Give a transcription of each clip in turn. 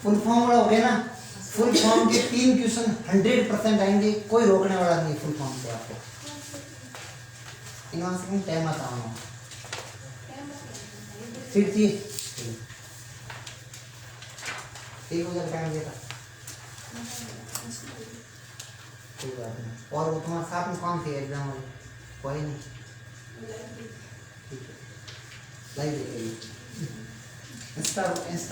Full form वाला हो गया ना, फुल फॉर्म के 3 क्वेश्चन 100% आएंगे, कोई रोकने वाला नहीं फुल फॉर्म से आपको। इनमें से टाइम आता हूँ सीट थी एक बजे टाइम देता, कोई बात नहीं। और वो तुम्हारे साथ में कौन थी एग्जाम में? कोई नहीं, ठीक है लाइव इंस्टा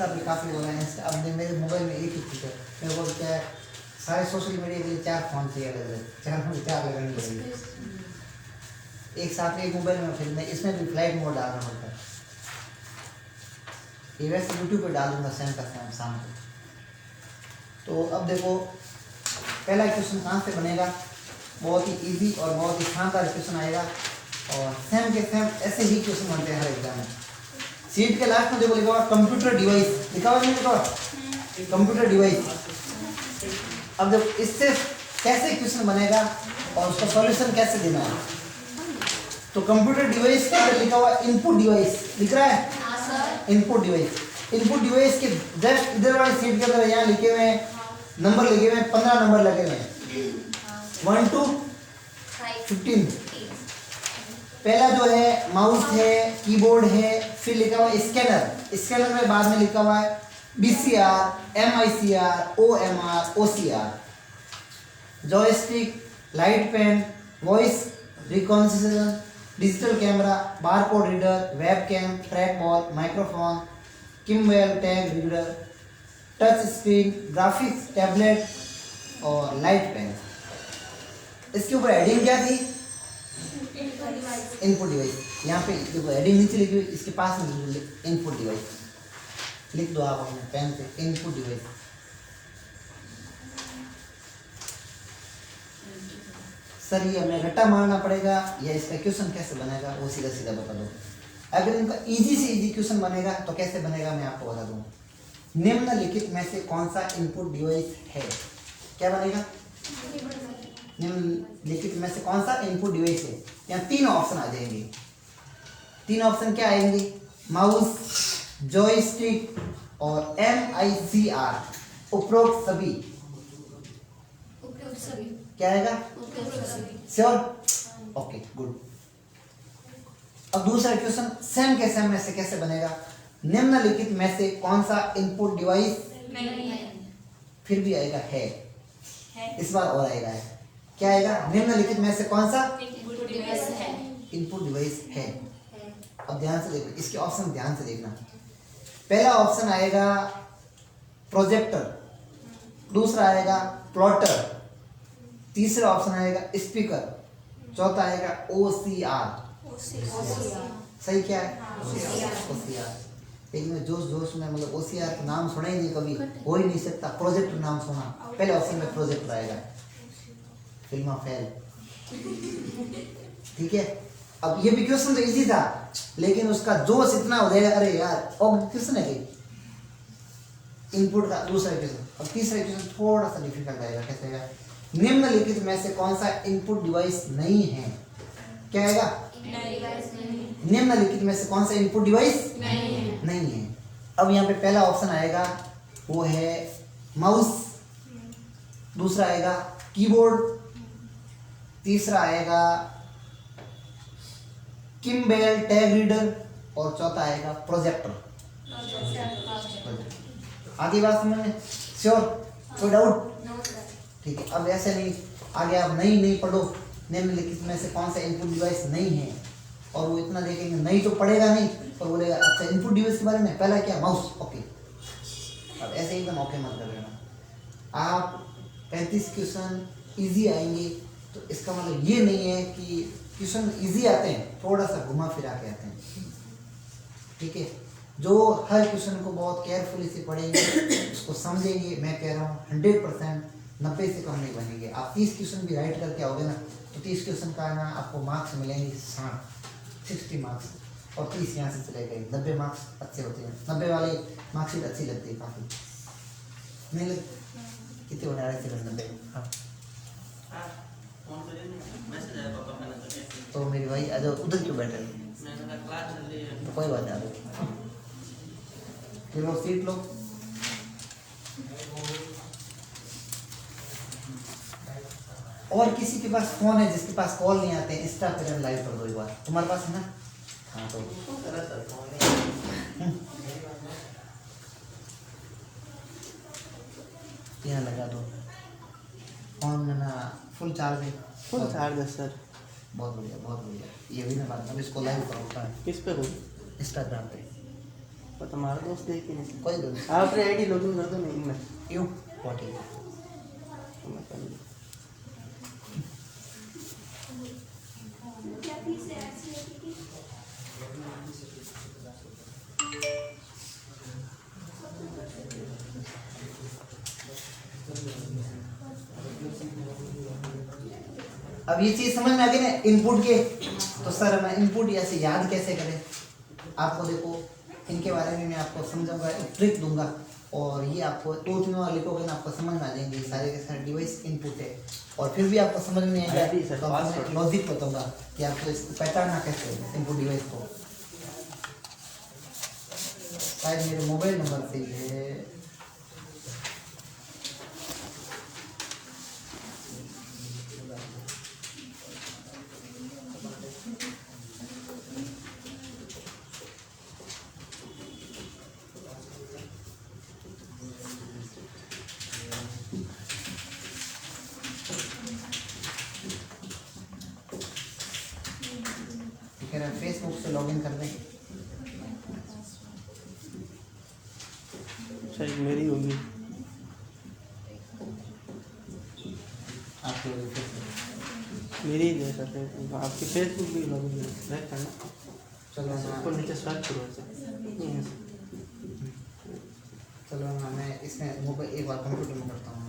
पे काफ़ी हो रहा है। इंस्टा अब मेरे मोबाइल में एक ही चीज़ है, मेरे को क्या है सारे सोशल मीडिया के लिए 4 फ़ोन चाहिए अलग अलग, 4 लगानी पड़ेगी एक साथ में, एक मोबाइल में। फिर मैं इसमें भी फ्लाइट मोड डालना होता है। ये वैसे यूट्यूब पे डाल दूँगा सेम का सेम शाम को। तो अब देखो पहला क्वेश्चन कहाँ से बनेगा, बहुत ही इजी और बहुत ही शानदार क्वेश्चन आएगा, और सेम के सेम ऐसे ही क्वेश्चन बनते हैं हर एग्जाम में। सीट के लास्ट में देखो लिखा हुआ कंप्यूटर डिवाइस, लिखा हुआ नहीं लिखा हुआ कंप्यूटर डिवाइस। अब देखो इससे कैसे क्वेश्चन बनेगा और उसका सॉल्यूशन कैसे देना है। तो कंप्यूटर डिवाइस के अंदर लिखा हुआ इनपुट डिवाइस, लिख रहा है इनपुट डिवाइस। इनपुट डिवाइस के जस्ट इधर वाली सीट के अंदर यहाँ लिखे हुए हैं नंबर, लिखे हुए हैं 15 नंबर लगे हुए हैं 1 to 15। पहला जो है माउस है, कीबोर्ड है, फिर लिखा हुआ है स्कैनर। स्कैनर में बाद में लिखा हुआ है BCR, MICR, OMR, OCR, joystick, light pen, voice recognition, digital camera, barcode reader, webcam, track ball, microphone, Kimball tag reader, touch screen, graphics tablet और लाइट पेन। इसके ऊपर हेडिंग क्या थी? Input device. यहाँ पे देखो हेडिंग नीचे लिखी हुई, इसके पास में इनपुट डिवाइस लिख दो आप अपने पेन से, इनपुट डिवाइस। सर ये हमें रट्टा मारना पड़ेगा या इसका क्वेश्चन कैसे बनेगा वो सीधा सीधा बता दो। अगर इनका इजी से इजी क्वेश्चन बनेगा तो कैसे बनेगा मैं आपको बता दूँ। निम्नलिखित में से कौन सा इनपुट डिवाइस है? क्या बनेगा? निम्नलिखित में से कौन सा इनपुट डिवाइस है? यहाँ 3 ऑप्शन आ जाएंगे। 3 ऑप्शन क्या आएंगे? माउस, जॉयस्टिक और MICR, उपरोक्त सभी। क्या आएगा? श्योर? Okay good. अब दूसरा क्वेश्चन सेम के सेम में से कैसे बनेगा? निम्नलिखित में से कौन सा इनपुट डिवाइस नहीं है? फिर भी आएगा है, इस बार और आएगा है। क्या आएगा? निम्नलिखित में से कौन सा इनपुट डिवाइस है? अब ध्यान से देखो, इसके ऑप्शन ध्यान से देखना। पहला ऑप्शन आएगा प्रोजेक्टर, दूसरा आएगा प्लॉटर, तीसरा ऑप्शन आएगा स्पीकर, चौथा आएगा OCR। सही क्या है? OCR। लेकिन मैं जोश में मतलब OCR का नाम सुना ही नहीं कभी, हो ही नहीं सकता। प्रोजेक्टर नाम सुना, पहले ऑप्शन में प्रोजेक्टर आएगा। फिल्म फेल, ठीक है। अब ये भी क्वेश्चन तो इजी था लेकिन उसका जोश इतना हो जाएगा, अरे यार और क्वेश्चन है इनपुट का। दूसरा क्वेश्चन, अब तीसरा क्वेश्चन थोड़ा सा डिफिकल्ट आएगा। कैसे आएगा? निम्नलिखित में से कौन सा इनपुट डिवाइस नहीं है? क्या आएगा? निम्नलिखित में से कौन सा इनपुट डिवाइस नहीं है। अब यहाँ पे पहला ऑप्शन आएगा वो है माउस, दूसरा आएगा कीबोर्ड, तीसरा आएगा किम्बेल टैग रीडर और चौथा आएगा प्रोजेक्टर। आगे बात समझ में? श्योर? कोई डाउट? ठीक है। अब ऐसे नहीं आगे आप नहीं पढ़ो, निम्नलिखित में से कौन सा इनपुट डिवाइस नहीं है, और वो इतना देखेंगे नहीं तो पढ़ेगा नहीं और बोलेगा अच्छा इनपुट डिवाइस के बारे में पहला क्या? माउस। ओके, अब ऐसे एकदम ओके मत कर लेना। आप 35 क्वेश्चन इजी आएंगे तो इसका मतलब ये नहीं है कि क्वेश्चन इजी आते हैं, थोड़ा सा घुमा फिरा के आते हैं, ठीक है। जो हर क्वेश्चन को बहुत केयरफुली से पढ़ेंगे, उसको समझेंगे, मैं कह रहा हूँ 100% 90 से कम नहीं बनेंगे। आप 30 क्वेश्चन भी राइट करके आओगे ना तो 30 क्वेश्चन का ना आपको मार्क्स मिलेंगे 60 मार्क्स, और 30 यहाँ से चले गए 90 मार्क्स अच्छे होते हैं। 90 वाले मार्कशीट अच्छी लगती है काफ़ी, नहीं लगती? कितने बना रहे थे 90? हाँ तो मेरी भाई आज उधर क्यों बैठे? तो कोई बात नहीं, चलो सीट लो। और किसी के पास फोन है जिसके पास कॉल नहीं आते, इंस्टा पे लाइव कर दो एक बार, तुम्हारे पास है ना? हाँ तो यहाँ लगा दो फोन ना, फुल चार्ज है। फुल चार्ज है सर। बहुत बढ़िया बहुत बढ़िया। ये भी ना बात, अब इसको लाइव करो किस पे करूँ? इंस्टाग्राम पे। पर तुम्हारा दोस्त देख ही नहीं। कोई दोस्त आप अपनी आईडी लॉगिन कर दो। नहीं मैं क्यों बहुत ठीक है। तो मैं कर लूँ। अब ये चीज समझ में आ गई ना इनपुट के। तो सर मैं इनपुट ऐसे याद कैसे करें आपको, देखो इनके बारे में मैं आपको समझाऊंगा, एक ट्रिक दूंगा और ये आपको 2-3 बार लिखोगे ना आपको समझ में आ जाएंगे सारे के सारे डिवाइस इनपुट है। और फिर भी आपको समझ में नहीं आएगा तो मैं लॉजिक बताऊंगा कि आपको इसको पहचानना कैसे इनपुट डिवाइस को। शायद मेरे मोबाइल नंबर से है, फेसबुक से लॉगिन कर दें। शायद मेरी होगी। आपके मेरी ही जैसा फेसबुक, आपकी फेसबुक भी लॉगिन रहता है ना। चलो ऊपर नीचे सर्च करो ऐसे। चलो मैं इसमें मोबाइल एक बार कंप्यूटर में करता हूँ।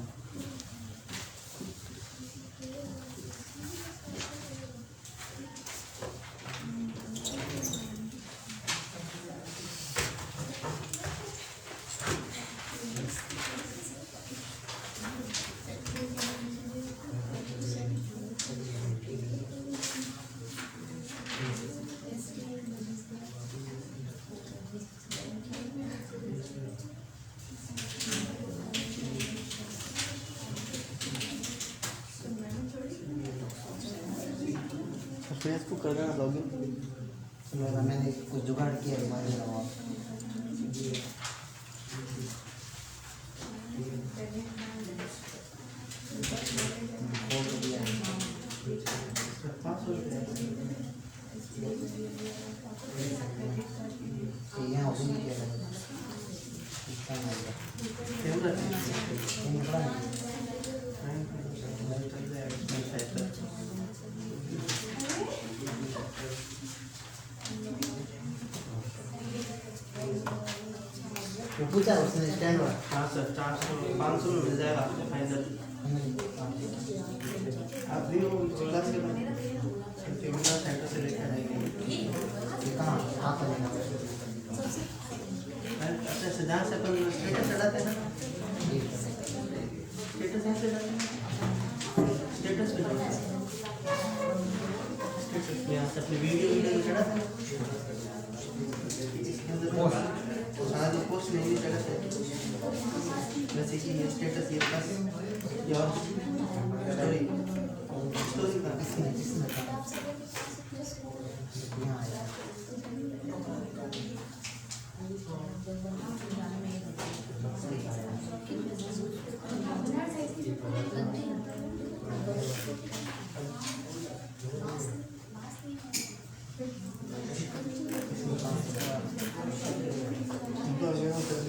फेसबुक कर देना लॉगिन। मैंने कुछ जुगाड़ किया हमारे अलावा। यहाँ हो नहीं किया वो पूछा उसने स्टैंड वाला। हाँ सर 400-500 में मिल जाएगा आपको फाइनल। आप भी वो क्लास के सेमिनार सेंटर से लेकर आएंगे। कहाँ आप लेना अच्छा से जहाँ से अपन स्टेटस चढ़ाते हैं ना, स्टेटस यहाँ से डालते हैं, स्टेटस पे डालते हैं, स्टेटस यहाँ से अपनी वीडियो चढ़ाते हैं। इसके अंदर हाँ जो पोस्ट नहीं जगह है, जैसे कि ये स्टेटस ये प्लस या स्टोरी स्टोरी का इसमें यहाँ आया।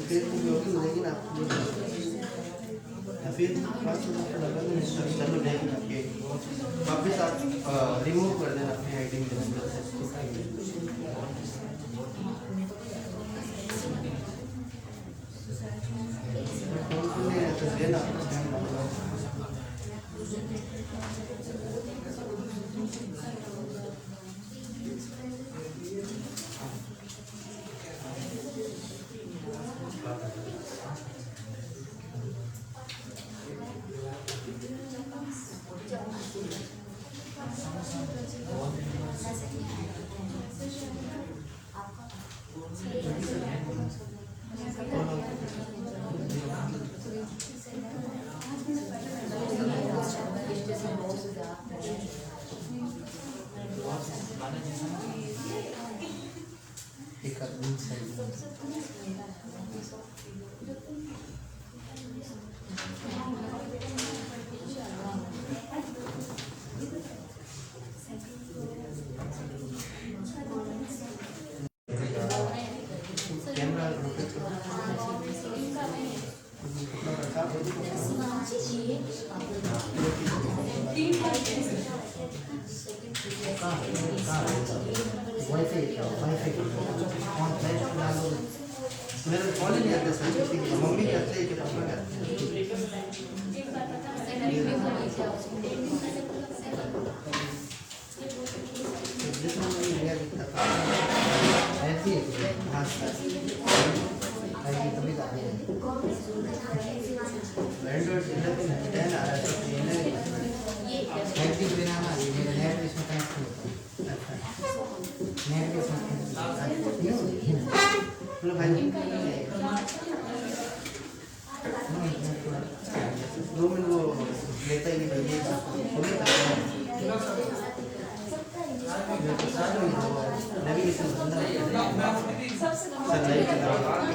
फेसबुक भी होगी लेकिन आप फेसबुक चलो लेकिन आपके वापस आप रिमूव कर देना अपनी आईडी वाईफाई ऑन फ्लैश डालो। मेरे कॉल ही नहीं आते सर, किसी की मम्मी कहते हैं कि पापा कहते हैं। जितना मैंने लिया दिखता था ऐसी है हाँ ऐसी तभी तो आगे एंड्रॉइड 10 आ रहा है तो नेट भी बिना ना मेरा नेट भी इसमें कनेक्ट नहीं होता नेट भी इसमें मतलब भाई 2 मिनट वो लेता ही नहीं भाई, ये नेविगेशन बंदा सर लाइट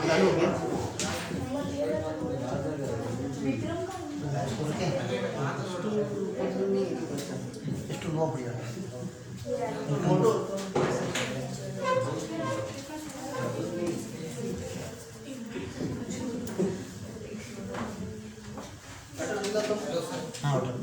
चालू हो गया। ಎಷ್ಟು ಲೋ ಬಿಡಿ मोटो हाँ ऑर्डर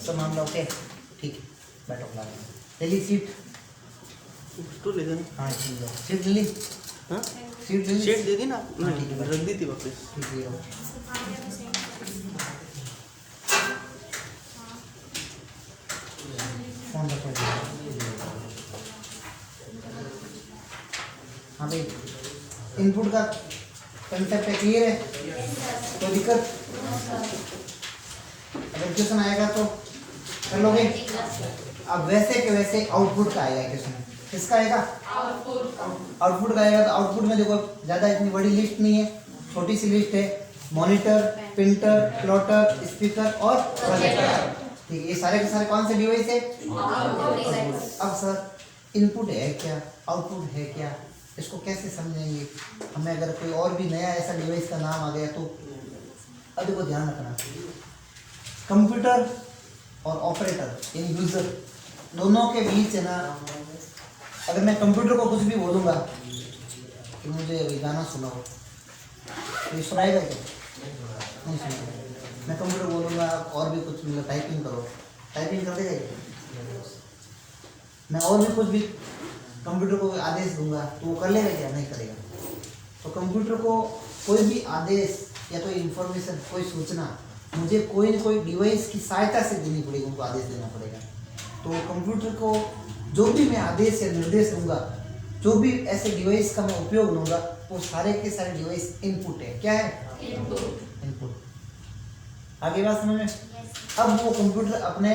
सब मामला ओके ठीक है बैठो क्लास ले ली सीट तो ले देना। हाँ ठीक है सीट ले ली हाँ सीट ले ली शेड दे दी ना, हाँ, ठीक है, रख दी थी वापस। ठीक है फोन रखो हाँ भाई इनपुट का कंसेप्ट क्लियर है कोई दिक्कत अगर क्वेश्चन आएगा तो कर लोगे अब वैसे के वैसे आउटपुट का आएगा क्वेश्चन किसका आएगा आउटपुट का आएगा तो आउटपुट में देखो ज़्यादा इतनी बड़ी लिस्ट नहीं है छोटी सी लिस्ट है मॉनिटर प्रिंटर प्लॉटर स्पीकर और प्रोजेक्टर ठीक है ये सारे के सारे कौन से डिवाइस है अब सर इनपुट है क्या आउटपुट है क्या इसको कैसे समझेंगे हमें अगर कोई और भी नया ऐसा डिवाइस का नाम आ गया तो अब देखो ध्यान रखना कंप्यूटर और ऑपरेटर यानी यूजर दोनों के बीच है ना अगर मैं कंप्यूटर को कुछ भी बोलूँगा कि मुझे अभी गाना सुनाओ तो ये सुनाएगा क्या नहीं सुनाएगा मैं कंप्यूटर बोलूँगा और भी कुछ मतलब टाइपिंग करो टाइपिंग कर देगा क्या? मैं और भी कुछ भी कंप्यूटर को आदेश दूंगा तो वो कर लेगा क्या नहीं करेगा तो कंप्यूटर को कोई भी आदेश या कोई इंफॉर्मेशन कोई सूचना मुझे कोई न कोई डिवाइस की सहायता से देनी पड़ेगी उनको आदेश देना पड़ेगा तो कंप्यूटर को जो भी मैं आदेश या निर्देश दूंगा जो भी ऐसे डिवाइस का मैं उपयोग लूँगा वो सारे के सारे डिवाइस इनपुट है क्या है इनपुट आगे बात समझ में अब वो कंप्यूटर अपने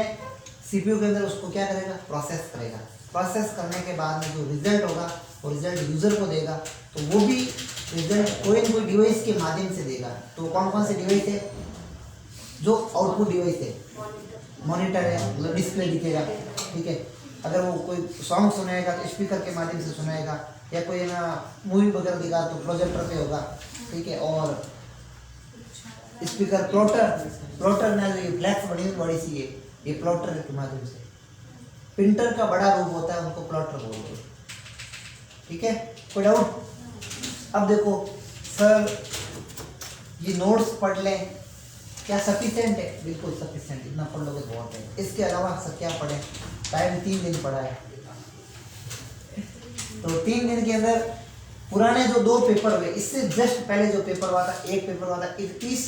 सीपीयू के अंदर उसको क्या करेगा प्रोसेस करेगा प्रोसेस करने के बाद में जो रिजल्ट होगा वो रिजल्ट यूज़र को देगा तो वो भी रिजल्ट कोई न कोई डिवाइस के माध्यम से देगा तो कौन कौन से डिवाइस है जो आउटपुट डिवाइस है मॉनिटर है मतलब डिस्प्ले दिखेगा ठीक है अगर वो कोई सॉन्ग सुनाएगा तो स्पीकर के माध्यम से सुनाएगा या कोई ना मूवी वगैरह दिखा तो प्रोजेक्टर पे होगा ठीक है और स्पीकर प्लॉटर ना जो ये फ्लैक्स बड़ी सी है ये प्लॉटर के माध्यम से प्रिंटर का बड़ा रूप होता है उनको प्लॉटर बोलते हैं ठीक है कोई डाउट अब देखो सर ये नोट्स पढ़ लें क्या सफिशिएंट है बिल्कुल सफिशिएंट इतना पढ़ लोगे बहुत है इसके अलावा सर क्या पढ़ें टाइम 3 दिन पढ़ा है तो 3 दिन के अंदर पुराने जो 2 पेपर हुए इससे जस्ट पहले जो पेपर हुआ था एक पेपर हुआ था 31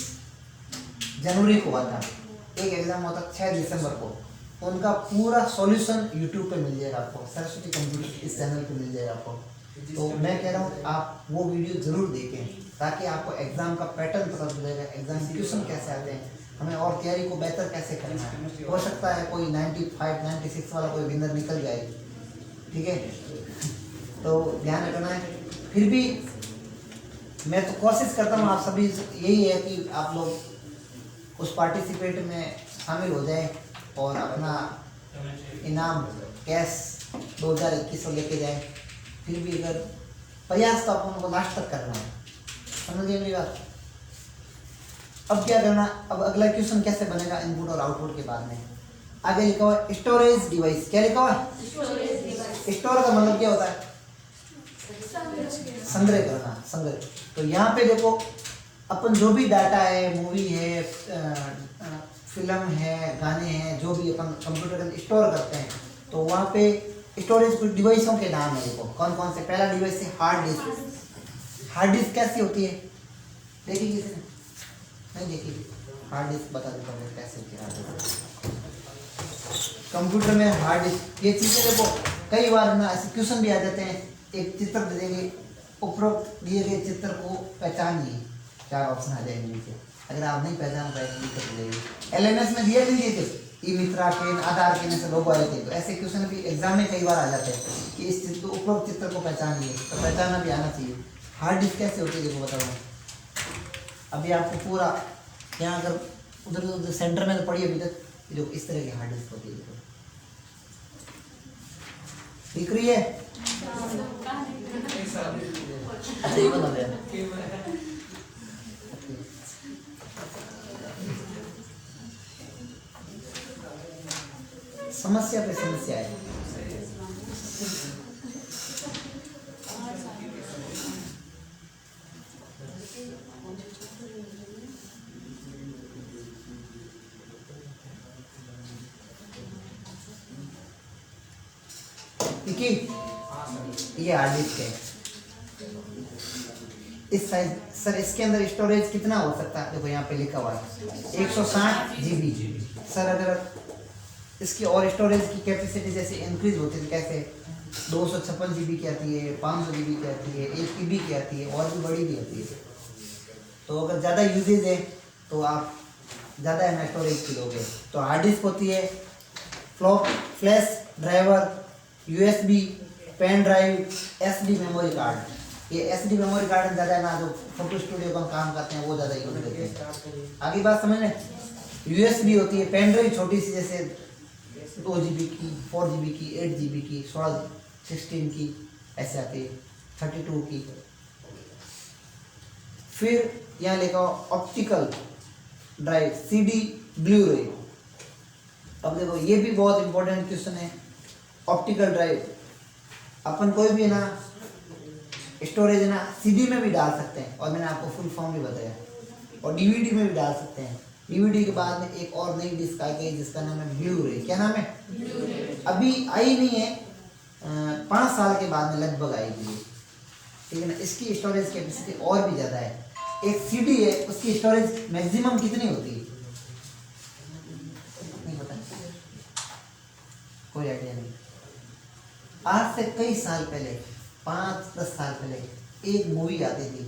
जनवरी को हुआ था एक एग्जाम हुआ था 6 दिसंबर को उनका पूरा सॉल्यूशन यूट्यूब पे मिल जाएगा आपको सरस्वती कंप्यूटर इस चैनल पे मिल जाएगा आपको तो मैं कह रहा हूँ आप वो वीडियो जरूर देखें ताकि आपको एग्जाम का पैटर्न पता चलेगा एग्जाम क्वेश्चन कैसे आते हैं हमें और तैयारी को बेहतर कैसे करना है हो सकता है कोई 95 96 वाला कोई विनर निकल जाए ठीक है तो ध्यान रखना है फिर भी मैं तो कोशिश करता हूँ आप सभी यही है कि आप लोग उस पार्टिसिपेट में शामिल हो जाएं और अपना इनाम कैश 2021 लेके जाएं फिर भी अगर प्रयास तो अपन को लास्ट तक करना है। समझ गए मेरी बात? अब क्या करना, अब अगला क्वेश्चन कैसे बनेगा इनपुट और आउटपुट के बाद में। आगे लिखा हुआ है स्टोरेज डिवाइस। क्या लिखा हुआ है? स्टोर का मतलब क्या होता है? संग्रह करना, संग्रह। तो यहाँ पे देखो अपन जो भी डाटा है, मूवी है, फिल्म है, गाने हैं, जो भी अपन कंप्यूटर के अंदर स्टोर करते हैं, तो वहाँ पे स्टोरेज कुछ डिवाइसों के नाम है। देखो कौन कौन से। पहला डिवाइस है हार्ड डिस्क। हार्ड डिस्क कैसी होती है? देखी किसी ने? नहीं देखी? हार्ड डिस्क बता देता हूँ कैसे होती है हार्ड डिस्क। कंप्यूटर में हार्ड डिस्क ये चीज़ें देखो कई बार ना ऐसे क्वेश्चन भी आ जाते हैं। एक चित्र दे देंगे, उपरोक्त दिए गए चित्र को पहचानिए, 4 ऑप्शन आ जाएंगे नीचे। अगर आप नहीं पहचान पाए तो दिक्कत हो जाएगी। LMS में दिए नहीं दिए थे ई मित्रा के, आधार के से लोगो आए थे, तो ऐसे क्वेश्चन भी एग्जाम में कई बार आ जाते हैं कि इस चित्र उपरोक्त चित्र को पहचानिए, तो पहचानना भी आना चाहिए। हार्ड डिस्क कैसे होती है देखो बता रहा हूँ अभी आपको पूरा। यहाँ अगर उधर सेंटर में तो पड़ी अभी तक, जो इस तरह की हार्ड डिस्क होती है देखो, दिख रही है? अच्छा ये बना दिया। समस्या पे समस्या है। ये हार्ड डिस्क है इस साइज। सर इसके अंदर स्टोरेज कितना हो सकता है? देखो यहाँ पे लिखा हुआ है 160 GB। सर अगर इसकी और स्टोरेज की कैपेसिटी जैसे इंक्रीज होती है, कैसे 256 GB की आती है, 500 GB की आती है, 1 TB की आती है, और भी बड़ी भी आती है। तो अगर ज़्यादा यूजेज है तो आप ज़्यादा एम स्टोरेज की लोगे। तो हार्ड डिस्क होती है flop, flash driver, USB, pen drive, SD memory card. ये SD मेमोरी कार्ड ज़्यादा ना जो फोटो स्टूडियो का काम करते हैं वो ज़्यादा यूज करते हैं। आगे बात समझ लें। USB होती है पेन ड्राइव छोटी सी, जैसे 2 GB की, 4 GB की, 8 GB की, 16 की, ऐसे आती है, 32 की। फिर यहाँ लिखा ऑप्टिकल ड्राइव, CD ब्लू रे। अब देखो ये भी बहुत इंपॉर्टेंट क्वेश्चन है। ऑप्टिकल ड्राइव अपन कोई भी ना स्टोरेज ना CD में भी डाल सकते हैं, और मैंने आपको फुल फॉर्म भी बताया, और DVD में भी डाल सकते हैं। DVD के बाद में एक और नई डिस्क आई गई जिसका नाम है ब्लू रे। क्या नाम है? अभी आई नहीं है, 5 साल के बाद में लगभग आएगी, ठीक है ना। इसकी स्टोरेज कैपेसिटी और भी ज़्यादा है। एक CD है उसकी स्टोरेज मैक्सिमम कितनी होती है? नहीं पता, कोई आइडिया नहीं। आज से कई साल पहले, 5-10 साल पहले एक मूवी आती थी।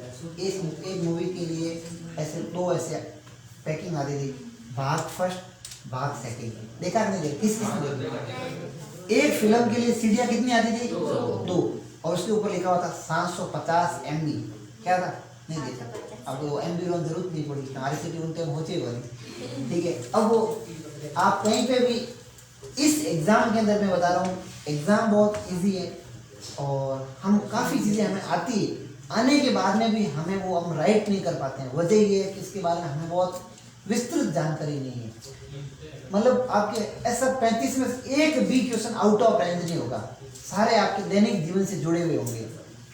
एक मूवी के लिए ऐसे 2 ऐसे पैकिंग आती थी, भाग फर्स्ट भाग सेकंड। देखा नहीं? देखा किस ने देखा? एक फिल्म के लिए सीडियाँ कितनी आती थी? 2, और उसके ऊपर लिखा हुआ था 750 MB। क्या था? नहीं देखा। अब वो MB रोन जरूरत नहीं पड़ी, हमारी सिटी उनके होचे बनी, ठीक है। अब वो आप कहीं पे भी इस एग्ज़ाम के अंदर मैं बता रहा हूँ, एग्ज़ाम बहुत इजी है और हम काफ़ी चीज़ें हमें आती है, आने के बाद में भी हमें वो हम राइट नहीं कर पाते हैं। वजह ये है कि इसके बारे में हमें बहुत विस्तृत जानकारी नहीं है। मतलब आपके ऐसा 35 में से एक भी क्वेश्चन आउट ऑफ रेंज नहीं होगा, सारे आपके दैनिक जीवन से जुड़े हुए होंगे।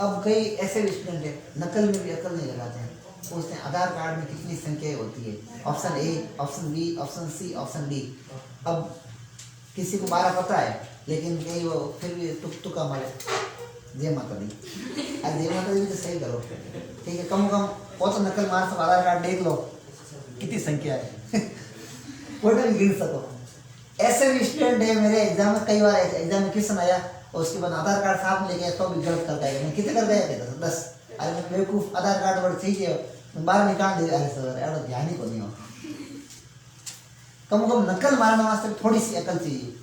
अब कई ऐसे भी स्टूडेंट हैं नकल में भी अकल नहीं लगाते हैं, पूछते हैं आधार कार्ड में कितनी संख्याएं होती है, option A, option B, option C, option D. अब किसी को 12 पता है, लेकिन कई वो फिर भी तुक्का मारे जय माता दी। जय माता दी तो सही करो, ठीक है। कम बहुत नकल मार सको, आधार कार्ड देख लो कितनी संख्या है टोटल गिन सको। ऐसे भी स्टूडेंट है मेरे एग्जाम में, कई बार एग्जाम में क्वेश्चन आया और उसके बाद आधार कार्ड साथ में लेके तो भी गलत कर गए। मैं कितने कर गया? कहता था 10। अरे मैं बेवकूफ, आधार कार्ड बड़े चाहिए, मैं 12 निकाल दे। अरे सर यार ध्यान ही को नहीं हो। कम नकल मारने वास्ते थोड़ी सी अकल चाहिए।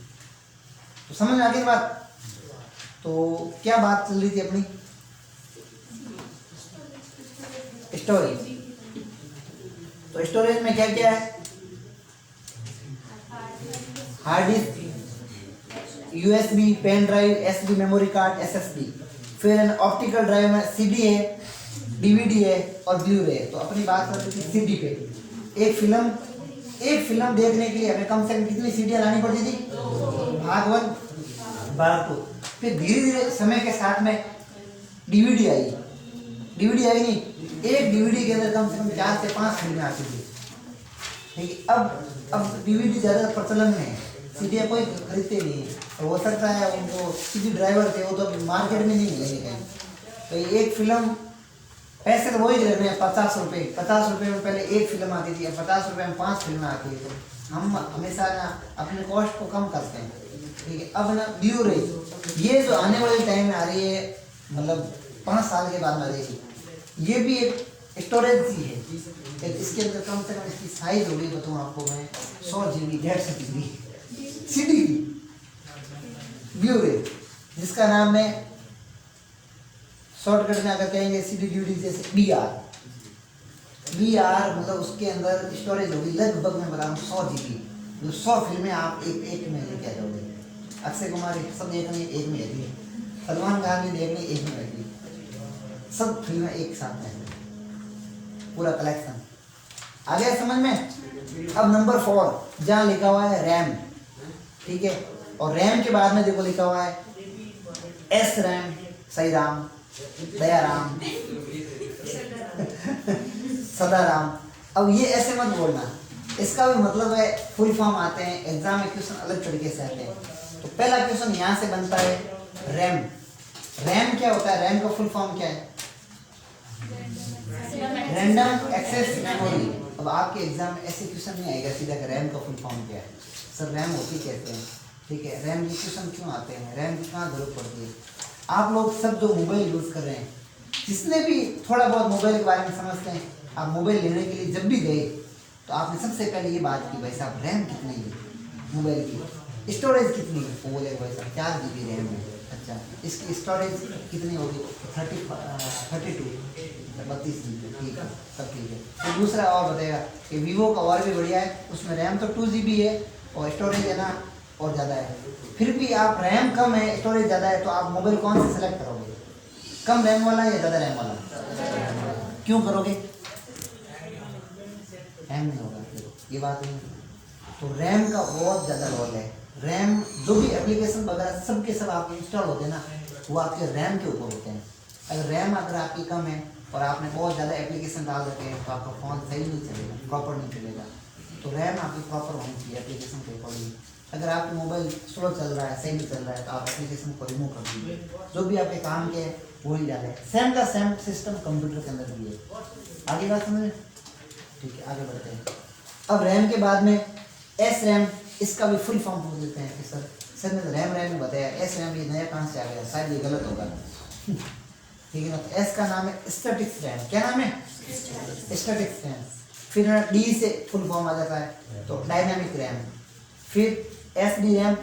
तो समझ में आ गई बात? तो क्या बात चल रही थी अपनी? स्टोरेज। तो स्टोरेज में क्या क्या है? Hard disk, USB, pen drive, SD memory card, SSD। फिर ऑप्टिकल ड्राइव में सीडी है, डीवीडी है और ब्लू रे है। तो अपनी बात करते थे सीडी पे। एक फिल्म देखने के लिए हमें कम से कम कितनी सीडियाँ लानी पड़ती थी? भाग 1, भाग 2। फिर धीरे धीरे समय के साथ में डीवीडी आई नहीं, एक डीवीडी के अंदर कम से कम 4 से 5 फिल्में आती थी। ठीक है, अब डीवीडी ज़्यादा प्रचलन में है, सीडियाँ कोई खरीदते नहीं है। और हो सकता है उनको सीडी ड्राइवर थे वो तो अभी मार्केट में नहीं मिलेंगे कहीं। तो एक फिल्म पैसे तो वही लग रहे हैं 50 रुपये में पहले एक फिल्म आती थी, अब 50 रुपये में 5 फिल्में आती है। तो हम हमेशा ना अपने कॉस्ट को कम करते हैं। ठीक है, अब ना ब्लू रे ये जो आने वाले टाइम में आ रही है, मतलब 5 साल के बाद में आ रही है, ये भी एक स्टोरेज ही है। इसके अंदर कम से कम इसकी साइज होगी बताऊँ आपको मैं 100 GB 150 GB सीडी की ब्लू रे, जिसका नाम है शॉर्टकट में अगर कहेंगे सीडी डीवीडी जैसे बीआर मतलब उसके अंदर स्टोरेज होगी लगभग मैं बता रहा हूँ 100 GB। जो 100 फिल्में आप एक में लेके आ जाओगे। अक्षय कुमार सब देखने एक में लगी, सलमान खान भी देखने एक में लगी, सब फिल्में एक साथ में, पूरा कलेक्शन आ गया समझ में। अब नंबर 4 जहाँ लिखा हुआ है रैम। ठीक है, और रैम के बाद में देखो लिखा हुआ है एस रैम, सही राम, दयाराम, सदाराम। अब ये ऐसे मत बोलना, इसका भी मतलब है फुल फॉर्म आते हैं, एग्जाम में क्वेश्चन अलग तरीके से आते हैं। तो पहला क्वेश्चन यहाँ से बनता है रैम। रैम क्या होता है? रैम का फुल फॉर्म क्या है? Random access memory. अब आपके एग्जाम में ऐसे क्वेश्चन नहीं आएगा सीधा कि रैम का फुल फॉर्म क्या है, सर रैम होती कहते हैं। ठीक है, रैम के क्वेश्चन क्यों आते हैं, रैम की कहाँ जरूरत पड़ती है? आप लोग सब जो मोबाइल यूज़ कर रहे हैं, जिसने भी थोड़ा बहुत मोबाइल के बारे में समझते हैं, आप मोबाइल लेने के लिए जब भी गए तो आपने सबसे पहले ये बात की भाई साहब रैम कितनी है मोबाइल की, स्टोरेज कितनी है? वो बोले भाई साहब 4 GB रैम है। अच्छा, इसकी स्टोरेज कितनी होगी? 32 GB। ठीक है, सब ठीक है। तो दूसरा और बताएगा कि वीवो का और भी बढ़िया है, उसमें रैम तो 2 GB है और स्टोरेज है ना और ज़्यादा है। फिर भी आप रैम कम है स्टोरेज ज़्यादा है तो आप मोबाइल कौन सा सेलेक्ट करोगे? कम रैम वाला या ज़्यादा रैम वाला? क्यों करोगे? हैंग नहीं होगा, ये बात नहीं। तो रैम का बहुत ज़्यादा रोल है। रैम जो भी एप्लीकेशन वगैरह सब के सब आपके इंस्टॉल होते हैं ना, वो आपके रैम के ऊपर होते हैं। अगर रैम अगर आपकी कम है और आपने बहुत ज़्यादा एप्लीकेशन डाल रखे हैं तो आपका फ़ोन सही नहीं चलेगा, प्रॉपर नहीं चलेगा। तो रैम आपकी प्रॉपर होनी चाहिए एप्लीकेशन के अकॉर्डिंग। अगर आपका मोबाइल स्लो चल रहा है, सही नहीं चल रहा है, तो आप एप्लीकेशन को रिमूव कर दीजिए। जो भी आपके काम के है वही डालें। सेम का सेम सिस्टम कंप्यूटर के अंदर भी है। आगे बात समझ? ठीक है, आगे बढ़ते हैं। अब रैम के बाद में एस रैम, इसका भी फुल फॉर्म पूछ देते हैं कि सर ने रैम में बताया, एस रैम ये नया कहाँ से आ गया, शायद ये गलत होगा। ठीक है ना, तो एस का नाम है स्टैटिक्स रैम। क्या नाम है? Statics RAM. फिर डी से फुल फॉर्म आ जाता है तो डायनामिक रैम। फिर S D RAM,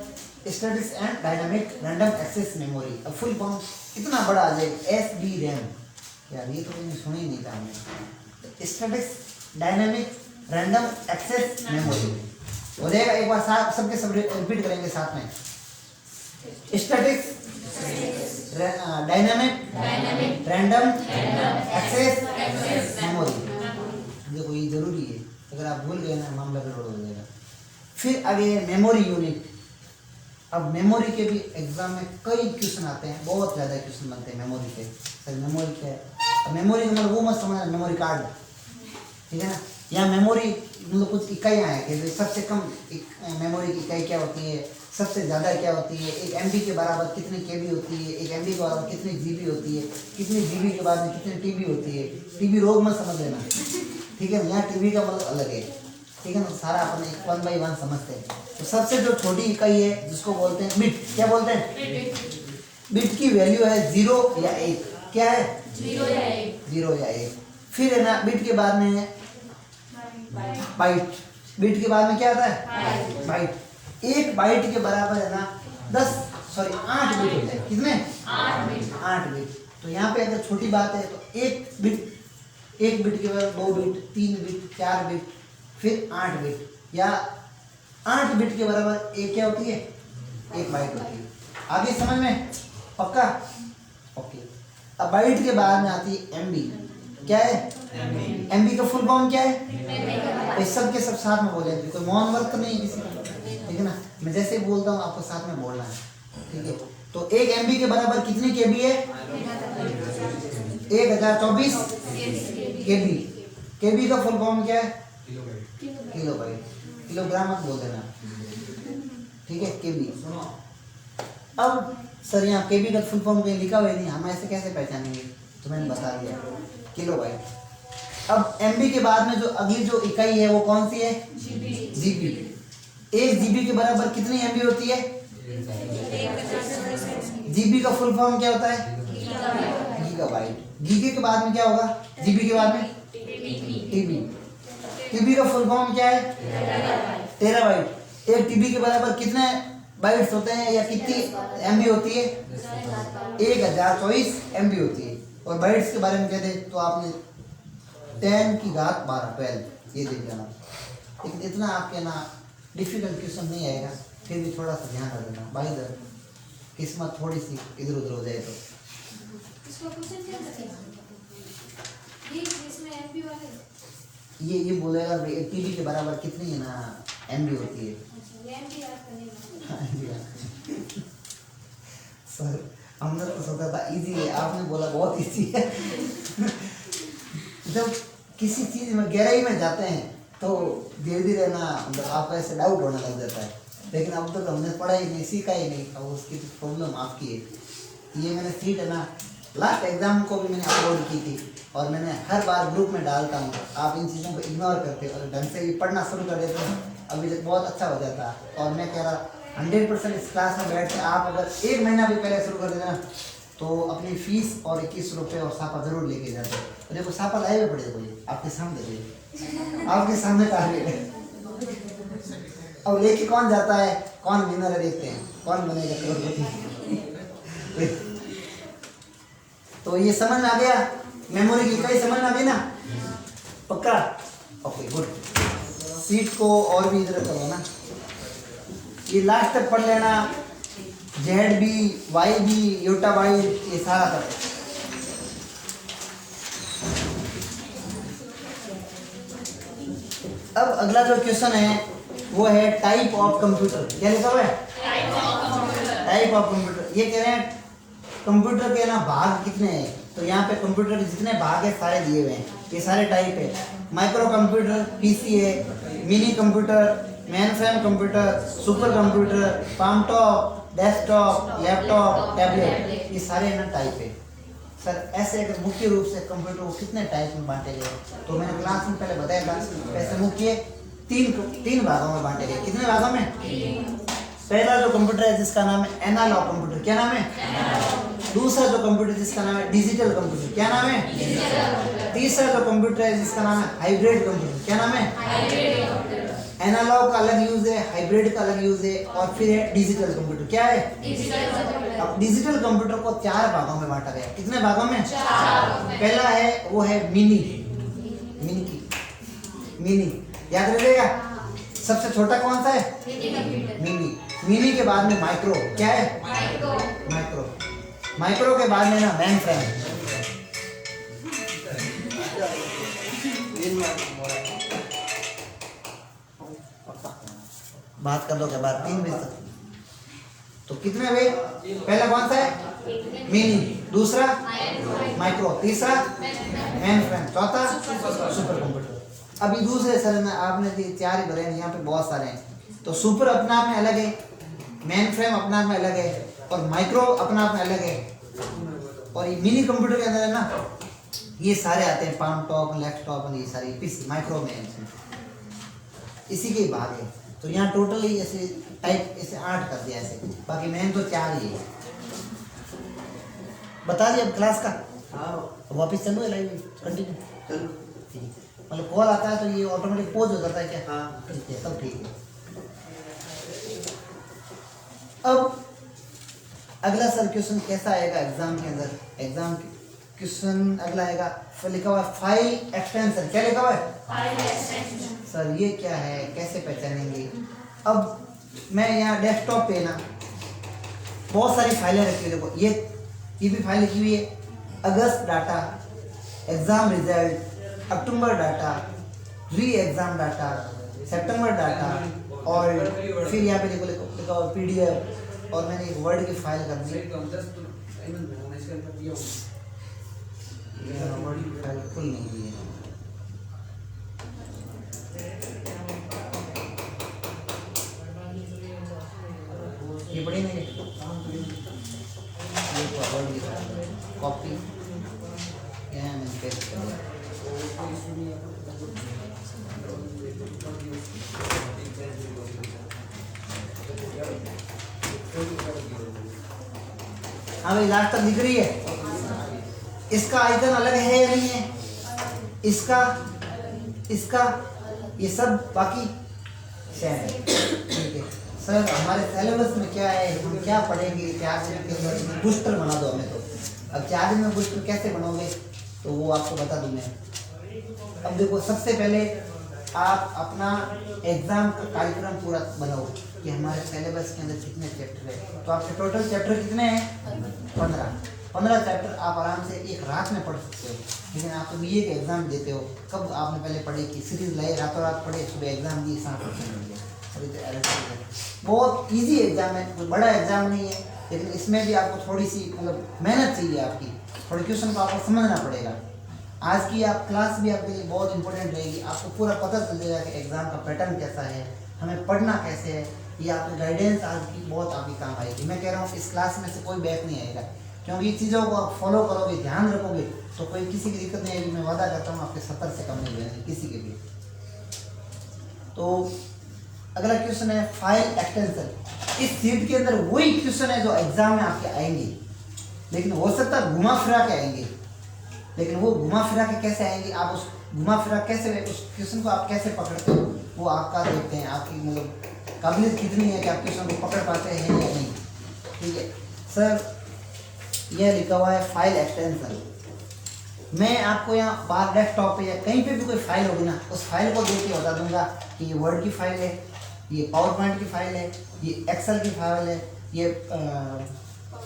statics and dynamic random access memory. अब फुल फॉर्म इतना बड़ा आ जाएगा एस डी रैम, यार ये तो कहीं सुना ही नहीं था हमने। Statics dynamic random access memory हो जाएगा। एक बार साथ सबके सब रिपीट करेंगे साथ में। Statics dynamic random access memory. देखो ये जरूरी है, अगर आप भूल गए ना मामला गड़बड़ हो जाएगा। फिर आगे मेमोरी यूनिट। अब मेमोरी के भी एग्जाम में कई क्वेश्चन आते हैं, बहुत ज़्यादा क्वेश्चन बनते हैं मेमोरी के। सर मेमोरी क्या है? अब मेमोरी मतलब वो मत समझना मेमोरी कार्ड, ठीक है ना। यहाँ मेमोरी मतलब कुछ इकाइयाँ हैं कि सबसे कम मेमोरी की इकाई क्या होती है, सबसे ज़्यादा क्या होती है, एक MB के बराबर कितनी KB होती है, एक MB के बराबर कितनी GB होती है, कितनी GB के बाद में कितनी TB होती है। TB रोग मत समझ लेना, ठीक है ना। यहाँ TB का मतलब अलग है, ठीक है ना। सारा अपन 1 by 1 समझते हैं। तो सबसे जो छोटी इकाई है जिसको बोलते हैं बिट, क्या बोलते हैं? बिट की वैल्यू है 0 या 1। क्या है? 0 या 1। फिर है ना बिट के बाद में है बाइट। बिट के बाद में क्या आता है? बाइट। 1 बाइट के बराबर है ना 8 बिट होते हैं। कितने? 8 बिट। तो यहाँ पे अगर छोटी बात है तो 1 बिट के बराबर 2 बिट, 3 बिट, 4 बिट, फिर 8 बिट, या 8 बिट के बराबर एक क्या होती है? 1 बाइट होती है। आगे समझ में? पक्का? ओके। अब बाइट के बाद में आती है एमबी। क्या है एमबी का फुल फॉर्म क्या है? इस सब के सब साथ में बोले, कोई मौन वर्क तो नहीं है किसी का, ठीक है ना। मैं जैसे बोलता हूँ आपको साथ में बोलना है, ठीक है। तो एक एमबी के बराबर कितनी केबी है? 1024 केबी। केबी का फुल फॉर्म क्या है? किलोबाइट। किलोग्राम मत बोल देना, ठीक है। केबी। अब सर यहाँ केबी का फुल फॉर्म कहीं लिखा हुआ नहीं, हम ऐसे कैसे पहचानेंगे? तो मैंने बता दिया, किलोबाइट। अब एमबी के बाद में जो अगली जो इकाई है वो कौन सी है? जीबी। एक जीबी के बराबर कितनी एमबी होती है? जीबी का फुल फॉर्म क्या होता है? गीगाबाइट। गीगे के बाद में क्या होगा? जीबी के बाद में टीबी। टीबी का फुल फॉर्म क्या है? टेराबाइट। एक टीबी के बराबर कितने बाइट्स होते हैं या कितनी एमबी होती है? 1024 एमबी होती है। और बाइट्स के बारे में कहते हैं तो आपने 10 की घात 12 ये देख लेना। लेकिन इतना आपके ना डिफिकल्ट क्वेश्चन नहीं आएगा, फिर भी थोड़ा सा ध्यान रखना भाई, इधर किस्मत थोड़ी सी इधर उधर हो जाए तो। ये बोलेगा टीबी के बराबर कितनी है ना एमबी होती है। सर हमने तो सोचा था इजी है, आपने बोला बहुत इजी है। जब किसी चीज में गहराई में जाते हैं तो धीरे धीरे ना मतलब आपको ऐसे डाउट होने लग जाता है। लेकिन अब तक हमने पढ़ा ही नहीं, सीखा ही नहीं, अब उसकी तो प्रॉब्लम आपकी है। ये मैंने सीट है ना लास्ट एग्जाम को भी मैंने अपलोड की थी और मैंने हर बार ग्रुप में डालता हूँ। आप इन चीज़ों को इग्नोर करते और ढंग से भी पढ़ना शुरू कर देते हैं, अभी तक बहुत अच्छा हो जाता। और मैं कह रहा 100% इस क्लास में बैठ के आप अगर 1 महीना भी पहले शुरू कर देते ना तो अपनी फीस और 21 रुपये और सापा जरूर लेके जाते। तो देखो सापा लाए हुए पड़े कोई आपके सामने, आपके सामने टारगेट। अब लेके कौन जाता है, कौन विनर है, देखते हैं कौन बनेगा करोड़पति। तो ये समझ में आ गया, मेमोरी की इकाई समझ में आ गई ना? पक्का? Okay good. सीट को और भी इधर करो ना, ये लास्ट तक पढ़ लेना। जेड भी, वाई भी, योटा वाई, ये सारा करो। अब अगला जो क्वेश्चन है वो है टाइप ऑफ कंप्यूटर। क्या लिखा हुआ है? Type of computer. ये कह रहे हैं कंप्यूटर के ना भाग कितने हैं, तो यहाँ पे कंप्यूटर के जितने भाग है सारे दिए हुए हैं, ये सारे टाइप है। माइक्रो कंप्यूटर, पीसी है, mini computer, mainframe computer, super computer, palm top, desktop, laptop, tablet, ये सारे ना टाइप है। सर ऐसे अगर मुख्य रूप से कंप्यूटर को कितने टाइप में बांटे गए, तो मैंने क्लास में पहले बताया था ऐसे मुख्य तीन भागों में बांटे गए। कितने भागों में? पहला जो कंप्यूटर है जिसका नाम है एनालॉग कंप्यूटर, क्या नाम है? दूसरा जो कंप्यूटर जिसका नाम है डिजिटल कंप्यूटर, क्या नाम है? तीसरा जो कंप्यूटर है जिसका नाम है हाइब्रिड कंप्यूटर, क्या नाम है? एनालॉग का अलग यूज है, हाइब्रिड का अलग यूज है, और फिर है डिजिटल कंप्यूटर। क्या है? अब डिजिटल कंप्यूटर को 4 भागों में बांटा गया। कितने भागों में? 4। पहला है वो है मिनी याद रखिएगा। सबसे छोटा कौन सा है? मिनी के बाद में माइक्रो, क्या है? माइक्रो के बाद में ना मेन फ्रेम। बात कर लो क्या बात 3 बजे तक। तो कितने हुए? पहला कौन सा है? मिनी, दूसरा माइक्रो, तीसरा मेन फ्रेम, चौथा सुपर कंप्यूटर। अभी दूसरे सर में आपने 4 ही भरे हैं, यहाँ पे बहुत सारे हैं। तो सुपर अपना आप में अलग है, मेन फ्रेम अपना आप में अलग है, और माइक्रो अपना आप में अलग है। और ये मिनी कंप्यूटर के अंदर है ना ये सारे आते हैं, पाम टॉप, लैपटॉप, ये सारे पीसी माइक्रो में इसी के भाग है। तो यहाँ टोटली ऐसे टाइप ऐसे 8 कर दिया ऐसे, बाकी मेन तो 4 ही है। बता दिया अब क्लास का। वापिस चलो है लाइव कंटिन्यू चलो, ठीक। मतलब कॉल आता है तो ये ऑटोमेटिक पॉज हो जाता है क्या? हाँ ठीक है, तब ठीक है। अब अगला सर क्वेश्चन कैसा आएगा एग्जाम के अंदर? एग्जाम क्वेश्चन अगला आएगा, फिर लिखा हुआ है फाइल एक्सटेंशन। क्या लिखा हुआ है? File extension. सर ये क्या है, कैसे पहचानेंगे? अब मैं यहाँ डेस्कटॉप पे ना बहुत सारी फाइलें रखी हुई, देखो ये भी फाइल लिखी हुई है, अगस्त डाटा, एग्ज़ाम रिजल्ट, अक्टूबर डाटा, री एग्ज़ाम डाटा, सितंबर डाटा, और फिर यहाँ पे लिखो PDF, और मैंने एक वर्ड की फाइल कर दी। वर्ड की फाइल फुल नहीं दी है। ये पढ़ी नहीं, ये वर्ड की फाइल कॉपी यहाँ मैंने पेस्ट कर दिया। हाँ भाई, लास्ट तक दिख रही है। इसका आइकन अलग है या नहीं है, इसका, इसका, ये सब बाकी सेम है। ठीक है सर, हमारे सिलेबस में क्या है, हम क्या पढ़ेंगे, 4 दिन के अंदर बूस्टर बना दो हमें। तो अब 4 दिन में बूस्टर कैसे बनोगे, तो वो आपको बता दूं मैं। अब देखो, सबसे पहले आप अपना एग्जाम का कार्यक्रम पूरा बनाओ कि हमारे सिलेबस के अंदर कितने चैप्टर है। तो आपके टोटल चैप्टर कितने हैं? 15 चैप्टर आप आराम से एक रात में पढ़ सकते हो। लेकिन आप तो बीए के एग्जाम देते हो, कब आपने पहले पढ़े कि सीरीज लाए, रातों रात पढ़े, सुबह एग्जाम दिए, 60% मिल गया। अभी तो बहुत इजी एग्जाम है, कोई बड़ा एग्जाम नहीं है, लेकिन इसमें भी आपको थोड़ी सी मतलब मेहनत चाहिए आपकी, थोड़े क्वेश्चन को आपको समझना पड़ेगा। आज की आप क्लास भी आपके लिए बहुत इंपॉर्टेंट रहेगी, आपको पूरा पता चल जाएगा कि एग्जाम का पैटर्न कैसा है, हमें पढ़ना कैसे है। ये आपकी गाइडेंस आज की बहुत आपकी काम आएगी। मैं कह रहा हूँ इस क्लास में से कोई बैक नहीं आएगा, क्योंकि चीज़ों को आप फॉलो करोगे, ध्यान रखोगे, तो कोई किसी की दिक्कत नहीं आएगी। मैं वादा करता हूँ आपके 70 से कम नहीं बनेंगे किसी के भी। तो अगला क्वेश्चन है फाइल एक्सटेंशन। इस सीट के अंदर वही क्वेश्चन है जो एग्जाम में आपके आएंगे, लेकिन हो सकता है घुमा फिरा के आएंगे। लेकिन वो घुमा फिरा के कैसे आएंगे, आप उस घुमा फिरा कैसे, उस क्वेश्चन को आप कैसे पकड़ते हो, वो आपका देखते हैं, आपकी मतलब काबिलियत कितनी है कि आप क्वेश्चन को पकड़ पाते हैं या नहीं। ठीक है सर, यह लिखा हुआ है फाइल एक्सटेंशन। मैं आपको यहाँ बाहर डेस्कटॉप पे या कहीं पे भी कोई फाइल होगी ना, उस फाइल को देख के बता दूंगा कि ये वर्ड की फाइल है, ये पावर पॉइंट की फाइल है, ये एक्सेल की फाइल है, ये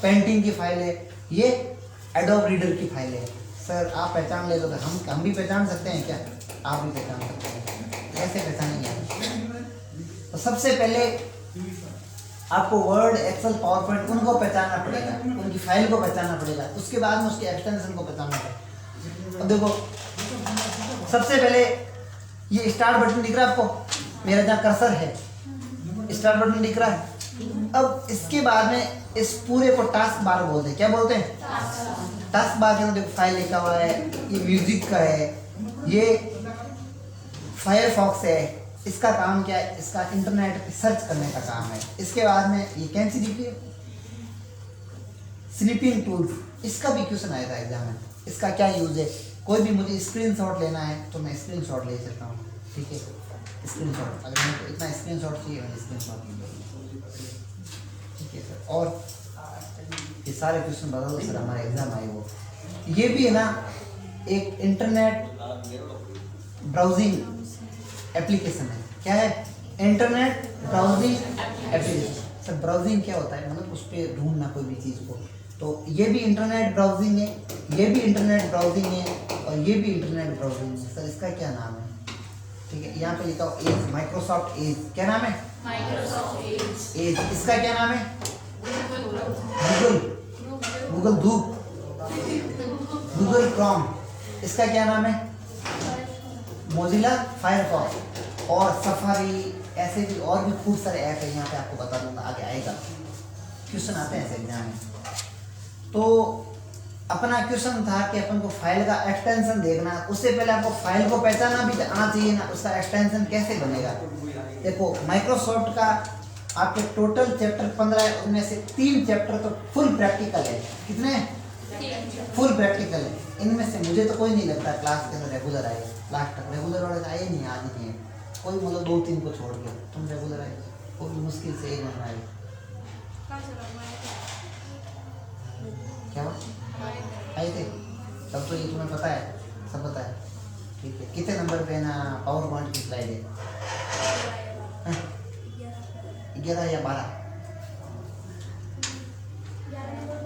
पेंटिंग की फाइल है, ये एडोब रीडर की फाइल है। सर आप पहचान ले लोगे, हम भी पहचान सकते हैं क्या? आप भी पहचान सकते हैं, कैसे पहचानेंगे? तो सबसे पहले आपको वर्ड, एक्सेल, पावर पॉइंट उनको पहचानना पड़ेगा, उनकी फाइल को पहचानना पड़ेगा, उसके बाद में उसके एक्सटेंशन को पहचानना पड़ेगा। अब देखो, सबसे पहले ये स्टार्ट बटन दिख रहा है आपको, मेरा जहाँ कर्सर है स्टार्ट बटन दिख रहा है। अब इसके बाद में इस पूरे को टास्क बार बोलते हैं। क्या बोलते हैं? टास्क बार के अंदर देखो फाइल लिखा हुआ है, ये म्यूजिक का है, ये फायरफॉक्स है। इसका काम क्या है? इसका इंटरनेट पे सर्च करने का काम है। इसके बाद में ये कैंची दिखी है, स्लीपिंग टूल्स, इसका भी क्वेश्चन आया था एग्जाम में। इसका क्या यूज है? कोई भी मुझे स्क्रीनशॉट लेना है तो मैं स्क्रीनशॉट ले सकता हूँ। ठीक है, स्क्रीनशॉट, अगर मुझे इतना स्क्रीनशॉट चाहिए मैं स्क्रीनशॉट ले लूँगा। ठीक है सर, और ये सारे क्वेश्चन बता दो सर, हमारे एग्जाम आए वो। ये भी है ना एक इंटरनेट ब्राउजिंग एप्लीकेशन है। क्या है? Internet browsing application. Sir browsing क्या होता है? मतलब उस पर ढूंढना कोई भी चीज़ को। तो ये भी इंटरनेट ब्राउजिंग है, ये भी इंटरनेट ब्राउजिंग है, और ये भी इंटरनेट ब्राउजिंग है। सर इसका क्या नाम है? ठीक है, यहाँ पे लिखा हो एज, माइक्रोसॉफ्ट एज। क्या नाम है? Microsoft Edge. इसका क्या नाम है? गूगल, गूगल धूप, गूगल क्रोम। इसका क्या नाम है? मोजिला फायरफॉक्स और सफारी। ऐसे भी और भी खूब सारे ऐप है, यहाँ पे आपको बता दूंगा, आगे आएगा, क्वेश्चन आते हैं ऐसे एग्जाम में। तो अपना क्वेश्चन था कि अपन को फाइल का एक्सटेंशन देखना। उससे पहले आपको फाइल को पहचानना भी आना चाहिए ना, उसका एक्सटेंशन कैसे बनेगा। देखो माइक्रोसॉफ्ट का आपके टोटल चैप्टर 15 है, उनमें से 3 चैप्टर तो फुल प्रैक्टिकल है। कितने? फुल प्रैक्टिकल है। इनमें से मुझे तो कोई नहीं लगता क्लास के अंदर रेगुलर आए, लास्ट तक रेगुलर वाले आए नहीं, आज नहीं है कोई, मतलब 2-3 को छोड़ के तुम रेगुलर आए, कोई मुश्किल से एक महीना आए। क्या आए थे? तब तो ये तुम्हें पता है, सब पता है। ठीक है, कितने नंबर पे ना पावर पॉइंट की स्लाइड है? 11 या 12?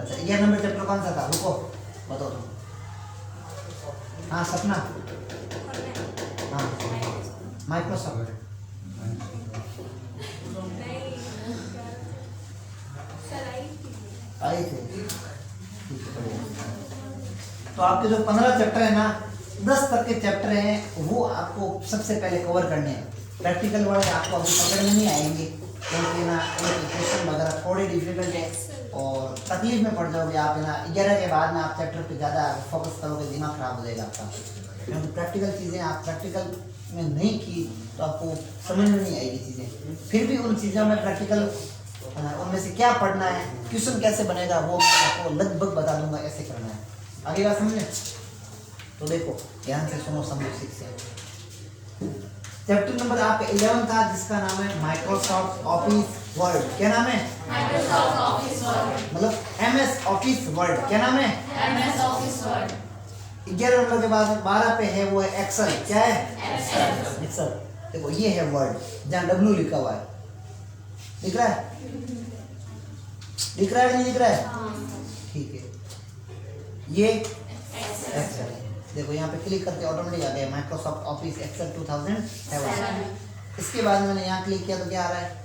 अच्छा 11 नंबर चैप्टर कौन सा था? रुको बताओ तुम। हाँ सपना, हाँ माइक्रोसॉफ्ट आई थे। तो आपके जो 15 चैप्टर है ना, 10 तक के चैप्टर हैं वो आपको सबसे पहले कवर करने हैं। प्रैक्टिकल वाले आपको अभी पकड़ में नहीं आएंगे, क्योंकि ना क्वेश्चन वगैरह थोड़े डिफिकल्ट है और तकलीफ में पड़ जाओगे आप। ना 11 के बाद में आप चैप्टर पे ज़्यादा फोकस करोगे, दिमाग खराब हो जाएगा आपका, क्योंकि प्रैक्टिकल चीज़ें आप प्रैक्टिकल में नहीं की तो आपको समझ में नहीं आएगी चीज़ें। फिर भी उन चीज़ों में प्रैक्टिकल उनमें से क्या पढ़ना है, क्वेश्चन कैसे बनेगा वो मैं आपको लगभग बता दूंगा, ऐसे करना है। आगे बात समझे? तो देखो ध्यान से सुनो, समझो, सीख से। चैप्टर नंबर आपका 11 था, जिसका नाम है माइक्रोसॉफ्ट ऑफिस वर्ड। क्या नाम है? माइक्रोसॉफ्ट ऑफिस वर्ड, मतलब MS ऑफिस वर्ड। क्या नाम है? MS office word. 11 नंबर के बाद 12 पे है वो है एक्सेल। क्या है? एक्सेल। देखो ये है वर्ड जहाँ W लिखा हुआ है, दिख रहा है? दिख रहा है कि नहीं दिख रहा है? ठीक है, ये एक्सेल। देखो यहाँ पे क्लिक करके ऑटोमेटिक आ गया माइक्रोसॉफ्ट ऑफिस एक्सेल 2007। इसके बाद मैंने यहाँ क्लिक किया तो क्या आ रहा है?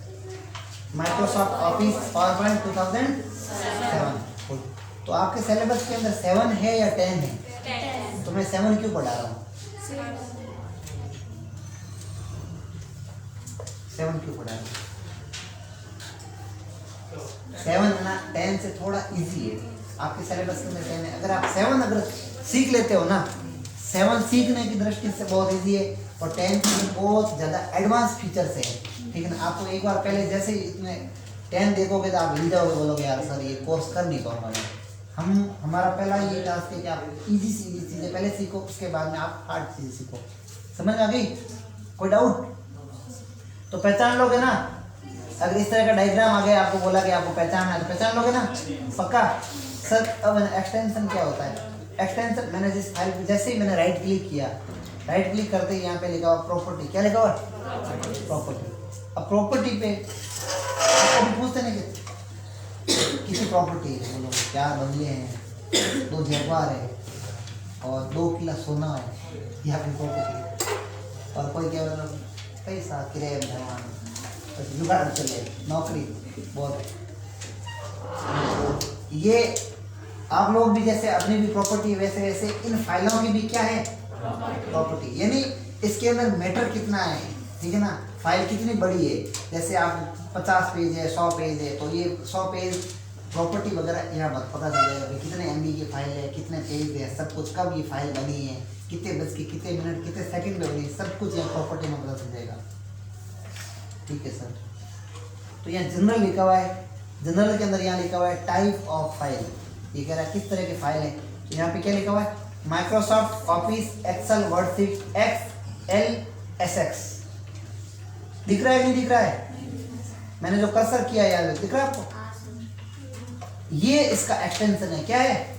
Microsoft office PowerPoint 2007। तो आपके सिलेबस के अंदर 7 है या 10 है? तो मैं 7 क्यों पढ़ा रहा हूँ? 7 क्यों पढ़ा रहा हूँ? 7 ना 10 से थोड़ा इजी है आपके सिलेबस के अंदर 10 है। अगर आप 7 अगर सीख लेते हो ना, 7 सीखने की दृष्टि से बहुत इजी है और 10 में बहुत ज़्यादा एडवांस फीचर्स है। ठीक है ना? आपको एक बार पहले जैसे ही इतने 10 देखोगे तो आप हिल जाओगे, बोलोगे यार सर ये कोर्स कर नहीं पाऊंगा मैं। हमारा पहला ये टास्क है कि आप इजी से इजी चीज़ें पहले सीखो, उसके बाद में आप हार्ड चीज़ें सीखो। समझ आ गई? कोई डाउट? तो पहचान लोगे ना? अगर इस तरह का डायग्राम आ गया, आपको बोला कि आपको पहचानना है तो पहचान लोगे ना पक्का? सर अब एक्सटेंशन क्या होता है? एक्सटेंशन मैंने जिस फाइल पे जैसे ही मैंने राइट क्लिक किया, राइट क्लिक करते ही यहाँ पे लिखा हुआ प्रॉपर्टी। क्या लिखा हुआ? प्रॉपर्टी। अब प्रॉपर्टी पे आपको भी पूछते नहीं कि किसी प्रॉपर्टी है, बोलो 4 बंगले हैं, 2 जगवार है और 2 किला सोना है, ये आपकी प्रॉपर्टी। और कोई क्या बोलो पैसा किराए में भगवान जुगाड़ चले, नौकरी बहुत है। ये आप लोग भी जैसे अपनी भी प्रॉपर्टी, वैसे वैसे इन फाइलों की भी क्या है? प्रॉपर्टी। यानी इसके अंदर मैटर कितना है, ठीक है ना? फाइल कितनी बड़ी है, जैसे आप 50 पेज है, 100 पेज है, तो ये 100 पेज प्रॉपर्टी वगैरह यहाँ पता चल जाएगा कि कितने MB की फाइल है, कितने पेज है, सब कुछ, कब ये फाइल बनी है, कितने बज के कितने मिनट कितने सेकंड में बनी, सब कुछ यहाँ प्रॉपर्टी में पता चल जाएगा। ठीक है सर? तो यहाँ जनरल लिखा हुआ है, जनरल के अंदर यहाँ लिखा हुआ है टाइप ऑफ फाइल। ये कह रहा है किस तरह की फाइल है, तो यहाँ पे क्या लिखा हुआ है? Microsoft Office Excel word sheet XLSX। दिख रहा है नहीं दिख रहा है? मैंने जो कर्सर किया है यार, दिख रहा है आपको? ये इसका एक्सटेंशन है। क्या है?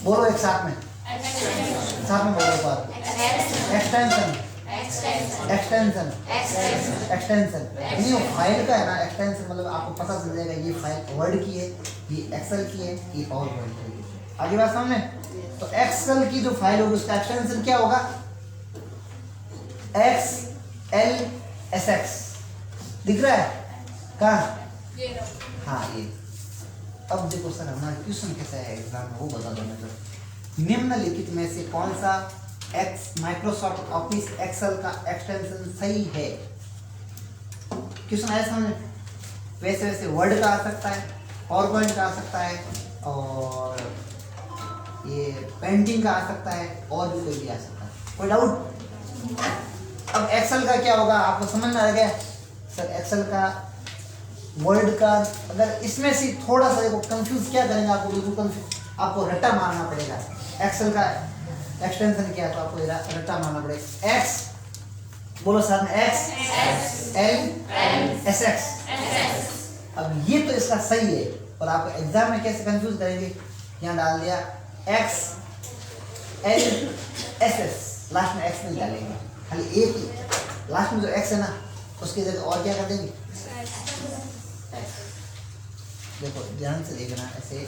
बोलो एक साथ में, साथ में बोलो एक बार। Extension, extension, extension. यानी वो फाइल का है ना एक्सटेंशन, मतलब आपको पता चल जाएगा ये फाइल वर्ड की है, ये एक्सेल की है, ये पावर पॉइंट की है। आगे बात सामने? तो एक्सेल की जो फाइल होगी उसका एक्सटेंशन क्या होगा? XLSX। दिख रहा है? कहाँ? हाँ ये। अब देखो सर हमारा क्वेश्चन कैसा है एग्जाम में, वो बता दो। मतलब निम्नलिखित में से कौन सा माइक्रोसॉफ्ट ऑफिस एक्सेल का एक्सटेंशन सही है? क्वेश्चन आया समझ? वैसे वैसे वर्ड का आ सकता है, पावर पॉइंट का आ सकता है, और ये पेंटिंग का आ सकता है, और भी कोई भी आ सकता है। कोई डाउट? अब एक्सेल का क्या होगा आपको समझ में आ गया? सर एक्सेल का वर्ड का, अगर इसमें से थोड़ा सा देखो कंफ्यूज क्या करेंगे आपको, बिल्कुल कंफ्यूज, आपको रट्टा मारना पड़ेगा। एक्सेल का एक्सटेंशन क्या है तो आपको रट्टा मारना पड़ेगा। एक्स बोलो साथ में, XLSX। अब ये तो इसका सही है, और आपको एग्जाम में कैसे कंफ्यूज करेंगे? यहाँ डाल दिया XLSS, लास्ट में एक्स नहीं डालेंगे, खाली एक ही लास्ट में जो एक्स है ना उसकी जगह और क्या कर देंगे? देखो ध्यान से देखना, ऐसे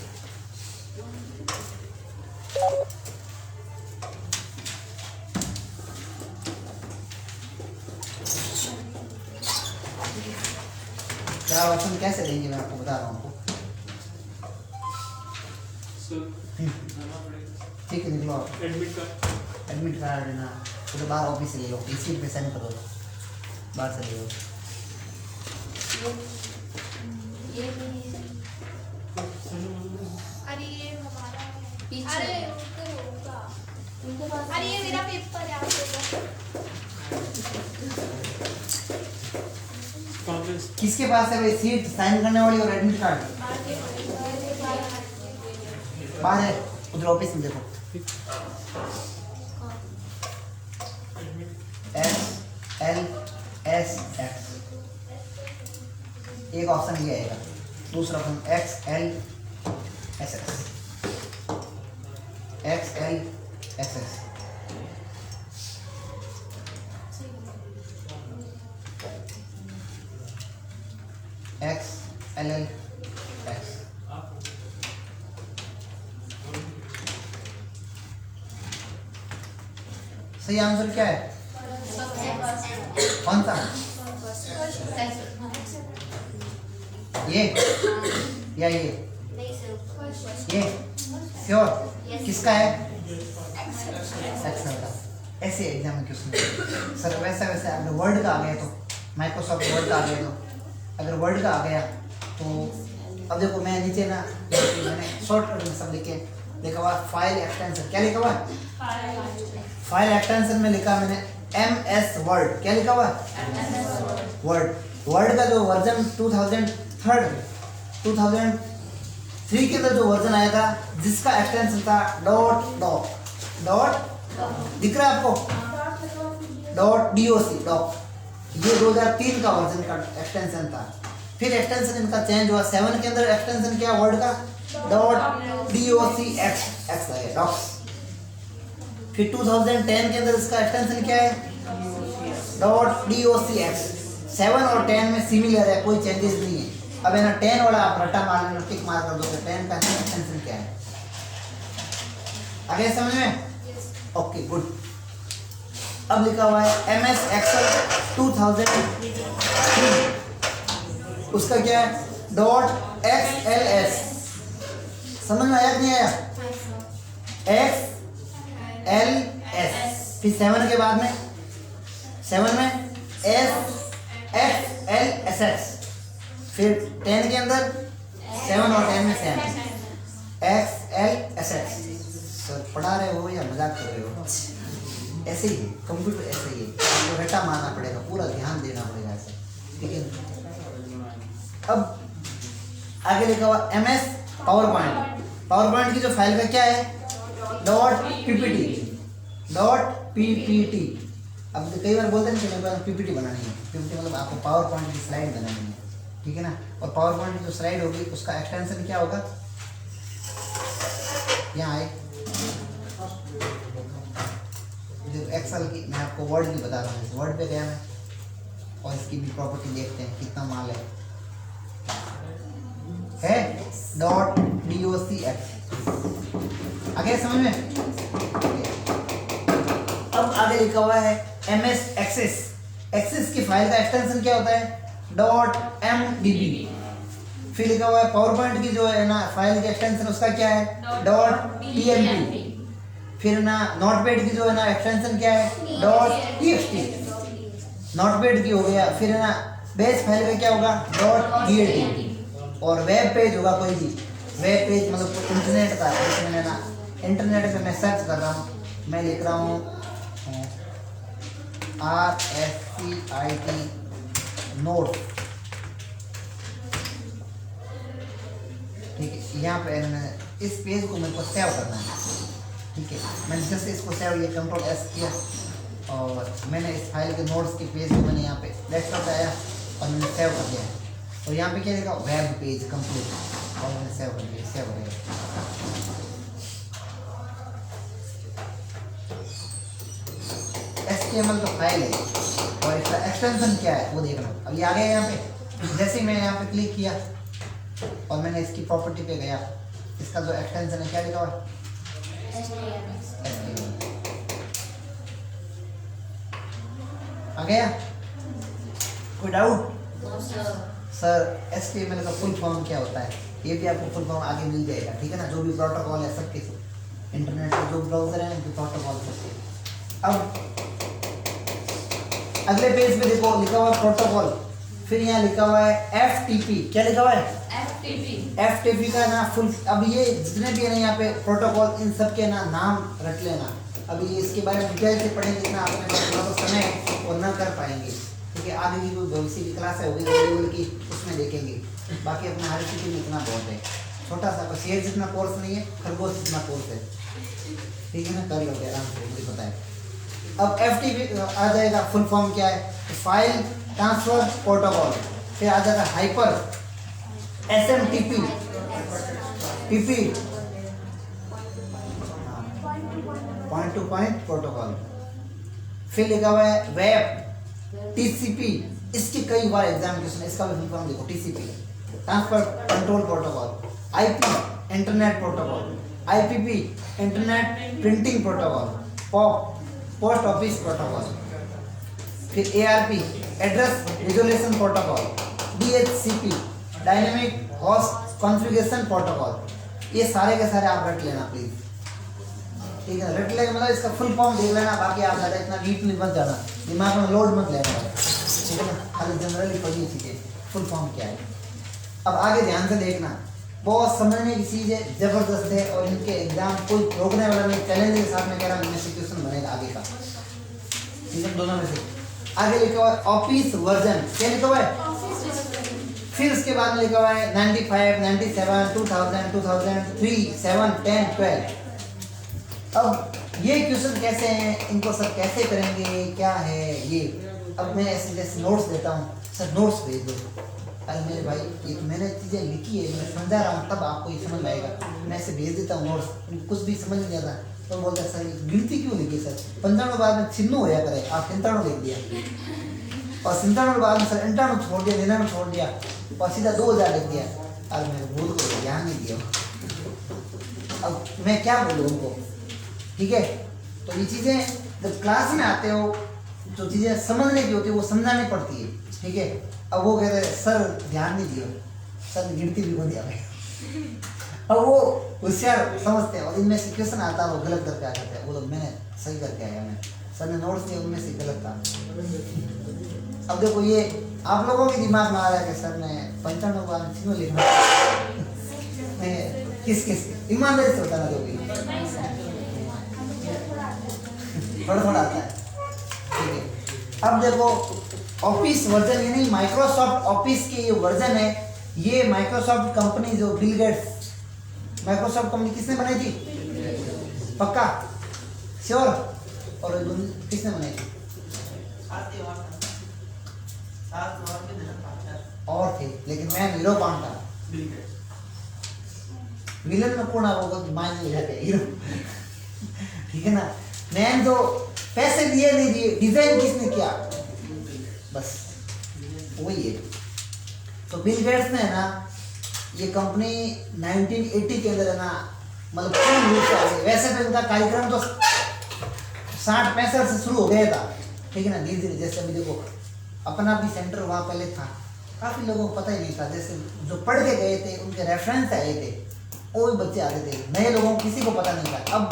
क्या ऑप्शन कैसे देंगे मैं आपको बता रहा हूँ आपको। ठीक है निकलो आप एडमिट कार्ड लेना तो बाहर ऑफिस से ले लो इसी पे साइन करो बाहर से ले लो। ये अरे ये हमारा है। पीछे। अरे उनका होगा। उनके पास अरे ये मेरा पेपर है, आप देखो। किसके पास है भाई सीट साइन करने वाली और एडमिट कार्ड बाहर है उधर ऑफिस में देखो। SLSX एक ऑप्शन ये आएगा, दूसरा ऑप्शन XLSX XLSX XLLX सही आंसर क्या है? कौन सा? ये या ये श्योर किसका है? एक्सेल का। ऐसे एग्जाम में क्वेश्चन सर वैसा वैसे अगर वर्ड का आ गया तो माइक्रोसॉफ्ट वर्ड का आ गया तो अगर वर्ड का आ गया तो अब देखो मैं नीचे ना मैंने शॉर्टकट में सब लिखे लिखा हुआ फाइल एक्सटेंशन। क्या लिखा हुआ? फाइल एक्सटेंशन में लिखा मैंने MS वर्ड। क्या लिखा हुआ? वर्ड। वर्ड का जो वर्जन 2003 के अंदर जो वर्जन आया था जिसका एक्सटेंशन था डॉट दिख रहा है आपको? .doc dot. ये 2003 का वर्जन का एक्सटेंशन था। फिर एक्सटेंशन इनका चेंज हुआ 7 के अंदर एक्सटेंशन क्या वर्ड का .docx डॉक्स। फिर 2010 के अंदर इसका एक्सटेंशन क्या है .docx। 7 और 10 में सिमिलर है, कोई चेंजेस नहीं है। अब है ना 10 वाला आप रट्टा मार लेना टिक मार कर दो तो 10 का एक्सटेंशन क्या है आगे समझ में? Okay good. अब लिखा हुआ है MS Excel 2003 उसका क्या है .xls। समझ में आया कि नहीं आया? XLS। फिर 7 के बाद में 7 में XLSX। फिर 10 के अंदर 7 और 10 में सेम XLSX। सर पढ़ा रहे हो या मजाक कर रहे हो? ऐसे ही कंप्यूटर ऐसे ही आपको रट्टा मारना पड़ेगा, पूरा ध्यान देना पड़ेगा ऐसे, ठीक है। अब आगे लिखा हुआ MS पावर पॉइंट की जो फाइल का क्या है .ppt। अब कई बार बोलते हैं कि मेरे को PPT बनानी है। PPT मतलब आपको पावर पॉइंट की स्लाइड बनानी है, ठीक है ना। और पावर पॉइंट की जो स्लाइड होगी उसका एक्सटेंशन क्या होगा? यहाँ आए जो एक्सेल की मैं आपको वर्ड की बता रहा हूँ। वर्ड पे गया मैं और इसकी भी प्रॉपर्टी देखते हैं कितना माल है .docx। आगे समझ में? अब आगे लिखा हुआ है MS एक्सेस की फाइल का एक्सटेंशन क्या होता है .mdb। फिर लिखा हुआ है पावर पॉइंट की जो है ना फाइल की एक्सटेंशन उसका क्या है .pmp। फिर ना नोटपैड की जो है ना एक्सटेंशन क्या है .txt। नोटपैड की हो गया। फिर ना बेस फाइल का क्या होगा .dat। और वेब पेज होगा कोई भी वेब पेज मतलब इंटरनेट का, इसमें ना इंटरनेट पे मैं सर्च कर रहा हूँ, मैं लिख रहा हूँ RSCIT नोट, ठीक है। यहाँ पे मैंने इस पेज को मेरे को सेव करना है, ठीक है। मैंने जैसे इसको सेव ये Ctrl+S किया और मैंने इस फाइल के नोट्स के पेज को मैंने यहाँ पे डेस्कटॉप पे आया और मैंने सेव कर दिया। तो यहाँ पे क्या लिखा वेब पेज कंप्लीट और मैंने सेव कर दिया। सेव हो गया। HTML तो फाइल है और इसका एक्सटेंशन क्या है वो देखना। अब ये आ गया यहाँ पे। जैसे ही मैंने यहाँ पे क्लिक किया और मैंने इसकी प्रॉपर्टी पे गया, इसका जो एक्सटेंशन है क्या लिखा हुआ है आ गया? कोई डाउट? सर HTML का फुल फॉर्म क्या होता है, ये भी आपको फुल फॉर्म आगे मिल जाएगा, ठीक है ना। जो भी प्रोटोकॉल है सबके सब इंटरनेट के जो ब्राउजर हैं उनके प्रोटोकॉल सबके। अब अगले पेज पे देखो लिखा हुआ है प्रोटोकॉल, फिर यहाँ लिखा हुआ है FTP। क्या लिखा हुआ है? FTP का ना फुल, अब ये जितने भी है ना यहाँ पे प्रोटोकॉल, इन सब के ना नाम रट लेना। अभी इसके बारे में डिटेल से पढ़ेंगे इतना अपने पास थोड़ा सा समय है और ना कर पाएंगे, क्योंकि आगे की कोई भविष्य की क्लास है होगी लेवल की, उसमें देखेंगे। बाकी अपना हर चीज़ में इतना बहुत है, छोटा सा शेर जितना कोर्स नहीं है, खरगोश जितना कोर्स है, ठीक है ना। कर लोगे आराम से, मुझे पता है। अब FTP आ जाएगा, फुल फॉर्म क्या है? File transfer protocol. फिर आ जाएगा hyper SMTP PP point two point protocol. फिर लिखा हुआ है वेब TCP, इसके कई बार एग्जामिनेशन, इसका भी फुल फॉर्म देखो TCP transfer control protocol. IP internet protocol. IPP internet printing protocol. POP post office protocol. फिर ARP address resolution protocol. DHCP dynamic host configuration protocol. ये सारे के सारे आप रट लेना प्लीज, ठीक है। रट लेगा मतलब इसका फुल फॉर्म देख लेना, बाकी आप ज़्यादा इतना डीपली मत जाना, दिमाग में लोड मत लेना, ठीक है ना। खाली जनरली पढ़ी चीज़ें, फुल फॉर्म क्या है। अब आगे ध्यान से देखना, बहुत समझने की चीज़ है, ज़बरदस्त है, और इनके एग्जाम कोई रोकने वाला नहीं, चैलेंज के साथ में कह रहा हूँ, इनमें से क्वेश्चन बनेगा आगे का, ठीक है, दोनों में से। आगे लिखा हुआ है ऑफिस वर्जन। क्या लिखा हुआ है? फिर उसके बाद में लिखा हुआ है 95, 97, 2000, 2003, 7, 10, 12। अब ये क्वेश्चन कैसे हैं, इनको सब कैसे करेंगे, क्या है ये। अब मैं ऐसे जैसे नोट्स देता हूँ, सर नोट्स भेज दो। अरे मेरे भाई, ये तो मैंने चीज़ें लिखी है, मैं समझा रहा हूँ, तब आपको ये समझ में आएगा। मैं ऐसे भेज देता हूँ नोट्स, कुछ भी समझ नहीं आता, तो बोलता है सर ये गिनती क्यों लिखी सर, 95 बाद में छिन्नू होया करे, आप 97 लिख दिया, और 97 बाद में सर 98 छोड़ दिया, 99 छोड़ दिया, और सीधा 2000 लिख दिया। अरे मेरे भूल को ध्यान नहीं दिया, अब मैं क्या बोलूँ उनको, ठीक है। तो ये चीज़ें जब क्लास में आते हो, जो चीज़ें समझने की होती है वो समझानी पड़ती है, ठीक है। अब वो कह रहे हैं सर ध्यान नहीं दियो, सर गिनती भी को दिया भाई। अब वो होशियार समझते हैं, और इनमें से क्वेश्चन आता है वो गलत करके आ जाते हैं, वो लोग मैंने सही करके आया, मैं सर ने नोट्स दिए उनमें से गलत था। अब देखो ये आप लोगों के दिमाग में आ रहा है कि सर ने 95 बार क्यों लिखना, किस ईमानदारी से बताना दोगे, थोड़ा थोड़ा आता है, ठीक है। अब देखो ऑफिस वर्जन, यानी माइक्रोसॉफ्ट ऑफिस के ये वर्जन है, ये माइक्रोसॉफ्ट कंपनी जो बिल गेट्स, माइक्रोसॉफ्ट कंपनी किसने बनाई थी? पक्का श्योर? और किसने बनाई थी? और थे, लेकिन मैं हीरो कौन था? विलन में कौन होगा? मान लिया हीरो, ठीक है ना। मैंने तो पैसे दिए नहीं दिए, डिजाइन किसने किया? बस वही है। तो बिल गेट्स ने ना ये कंपनी 1980 के अंदर है ना, मतलब पूर्ण रूप से आ गई। वैसे तो इनका कार्यक्रम तो 60-65 से शुरू हो गया था, ठीक है ना। धीरे धीरे जैसे अभी देखो अपना भी सेंटर वहाँ पहले था, काफ़ी लोगों को पता ही नहीं था, जैसे जो पढ़ के गए थे उनके रेफरेंस आए थे, वो भी बच्चे आते थे, नए लोगों को किसी को पता नहीं था। अब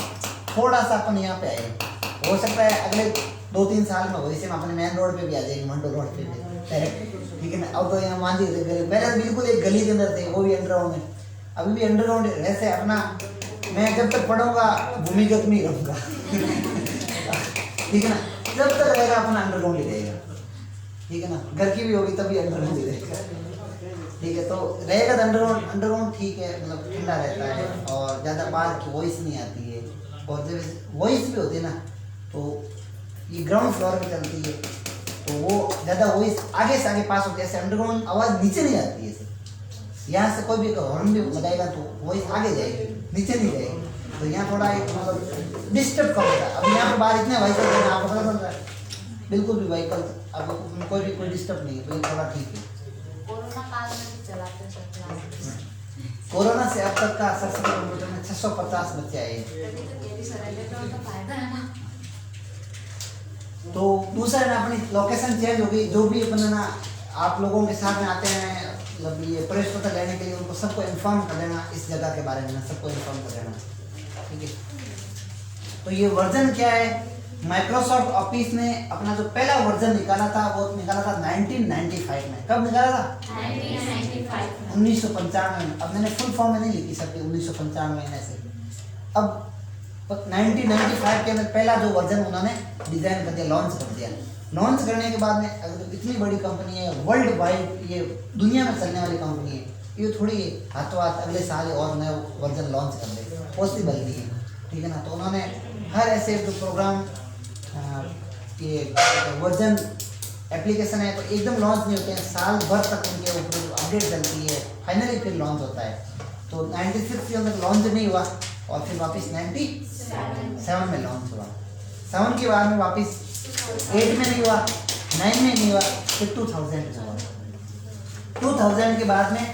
थोड़ा सा अपन यहाँ पे आए, हो सकता है अगले 2-3 साल में वैसे में अपने मेन रोड पे भी आ जाएंगे, मंडो रोड पे भी, ठीक है ना। अब तो यहाँ मान लीजिए पहले बिल्कुल एक गली के अंदर थे, वो भी अंडरग्राउंड में, अभी भी अंडरग्राउंड वैसे अपना। मैं जब तक पढ़ूंगा भूमिगत में ही रहूँगा, ठीक है ना। जब तक रहेगा अपना अंडरग्राउंड ही रहेगा, ठीक है ना। घर की भी होगी तभी अंडरग्राउंड ही रहेगा, ठीक है। तो रहेगा तो अंडरग्राउंड ठीक है, मतलब ठंडा रहता है, और ज़्यादा बाहर की वॉइस नहीं आती है, और जब वॉइस भी होती है ना तो ये ग्राउंड फ्लोर पे चलती है, तो वो ज़्यादा वॉइस आगे से आगे पास होती है, ऐसे अंडरग्राउंड आवाज़ नीचे नहीं आती है। यहाँ से कोई भी हॉर्न भी लगाएगा तो वॉइस आगे जाएगी, नीचे नहीं जाएगी। तो यहाँ थोड़ा एक मतलब डिस्टर्ब कम होता है। अब यहाँ पर बाहर इतने व्हीकल हैं, आपको पता चल रहा है, बिल्कुल भी व्हीकल अब कोई डिस्टर्ब नहीं है, तो ये थोड़ा ठीक है। कोरोना काल में भी चलाते हैं सब क्लास। कोरोना से अब तक का 70 किलोमीटर में 650 बच्चे आए हैं। तभी तो कह रही सरेंडर तो उनका फायदा है ना। तो दूसरा ना अपनी लोकेशन चेंज हो गई, जो भी अपना ना आप लोगों के साथ में आते हैं मतलब ये प्रवेश पत्र लेने के लिए उनको सबको इन्फॉर्म कर देना, इस जगह के बारे में सबको इन्फॉर्म कर देना, ठीक है। तो ये वर्जन क्या है, माइक्रोसॉफ्ट ऑफिस ने अपना जो पहला वर्जन निकाला था वो निकाला था 1995 में। कब निकाला था? 1995 में। अब मैंने फुल फॉर्म में नहीं लिखी सकती 1995 में से। अब 1995 के अंदर पहला जो वर्जन उन्होंने डिजाइन कर दिया, लॉन्च कर दिया। लॉन्च करने के बाद में अगर इतनी बड़ी कंपनी है, वर्ल्ड वाइड ये दुनिया में चलने वाली कंपनी है, ये थोड़ी हाथों हाथ अगले साल और नया वर्जन लॉन्च कर दे, पॉसिबल नहीं है, ठीक है ना। तो उन्होंने हर ऐसे जो प्रोग्राम ये वर्जन एप्लीकेशन है तो एकदम लॉन्च नहीं होते हैं, साल भर तक उनके ऊपर अपडेट चलती है, फाइनली फिर लॉन्च होता है। तो 96 के अंदर लॉन्च नहीं हुआ और फिर वापस 97 में लॉन्च हुआ। 7 के बाद में वापस 8 में नहीं हुआ, 9 में नहीं हुआ, फिर 2000 में हुआ। 2000 के बाद में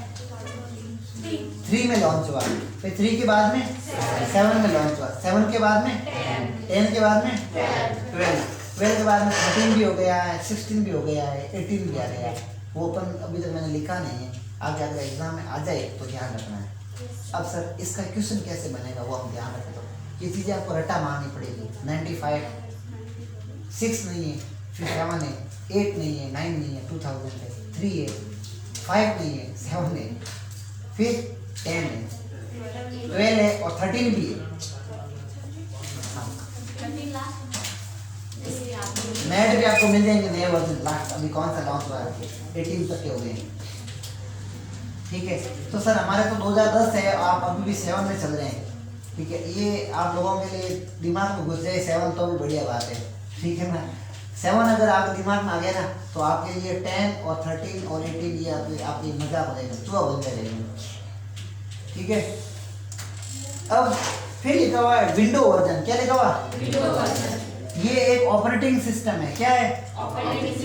3 में लॉन्च हुआ, फिर 3 के बाद में 7 में लॉन्च हुआ, 7 के बाद में 10 के बाद में 12 के बाद में 13 भी हो गया है, 16 भी हो गया है, 18 भी आ गया है। वो अपन अभी तक मैंने लिखा नहीं है, आगे अगर एग्जाम में आ जाए तो ध्यान रखना है। अब सर इसका क्वेश्चन कैसे बनेगा वो हम ध्यान रखें। तो ये चीज़ें आपको रटा मारनी पड़ेगी। 95 6 नहीं है, फिर 7 है, 8 नहीं है, 9 नहीं है, 2000 है, 3 है, 5 नहीं है, 7 है, फिर 10 है, 12 है और 13 भी है। नेट भी आपको मिल जाएंगे नए वर्जन। लास्ट अभी कौन सा लॉन्च हुआ है, 18 तक के हो गए, ठीक है। तो सर हमारे तो 2010 है, आप अभी भी 7 में चल रहे हैं, ठीक है। ये आप लोगों के लिए दिमाग में घुस जाए 7 तो भी बढ़िया बात है, ठीक है ना। 7 अगर आपके दिमाग में आ गया ना तो आपके लिए 10 और 13 और 18 ये आपकी मजाक हो जाएगा, चुआ बन जाएगा, ठीक है। अब फिर लिखा हुआ है विंडो वर्जन। क्या लिखा हुआ? Window version. ये एक ऑपरेटिंग सिस्टम है। क्या है?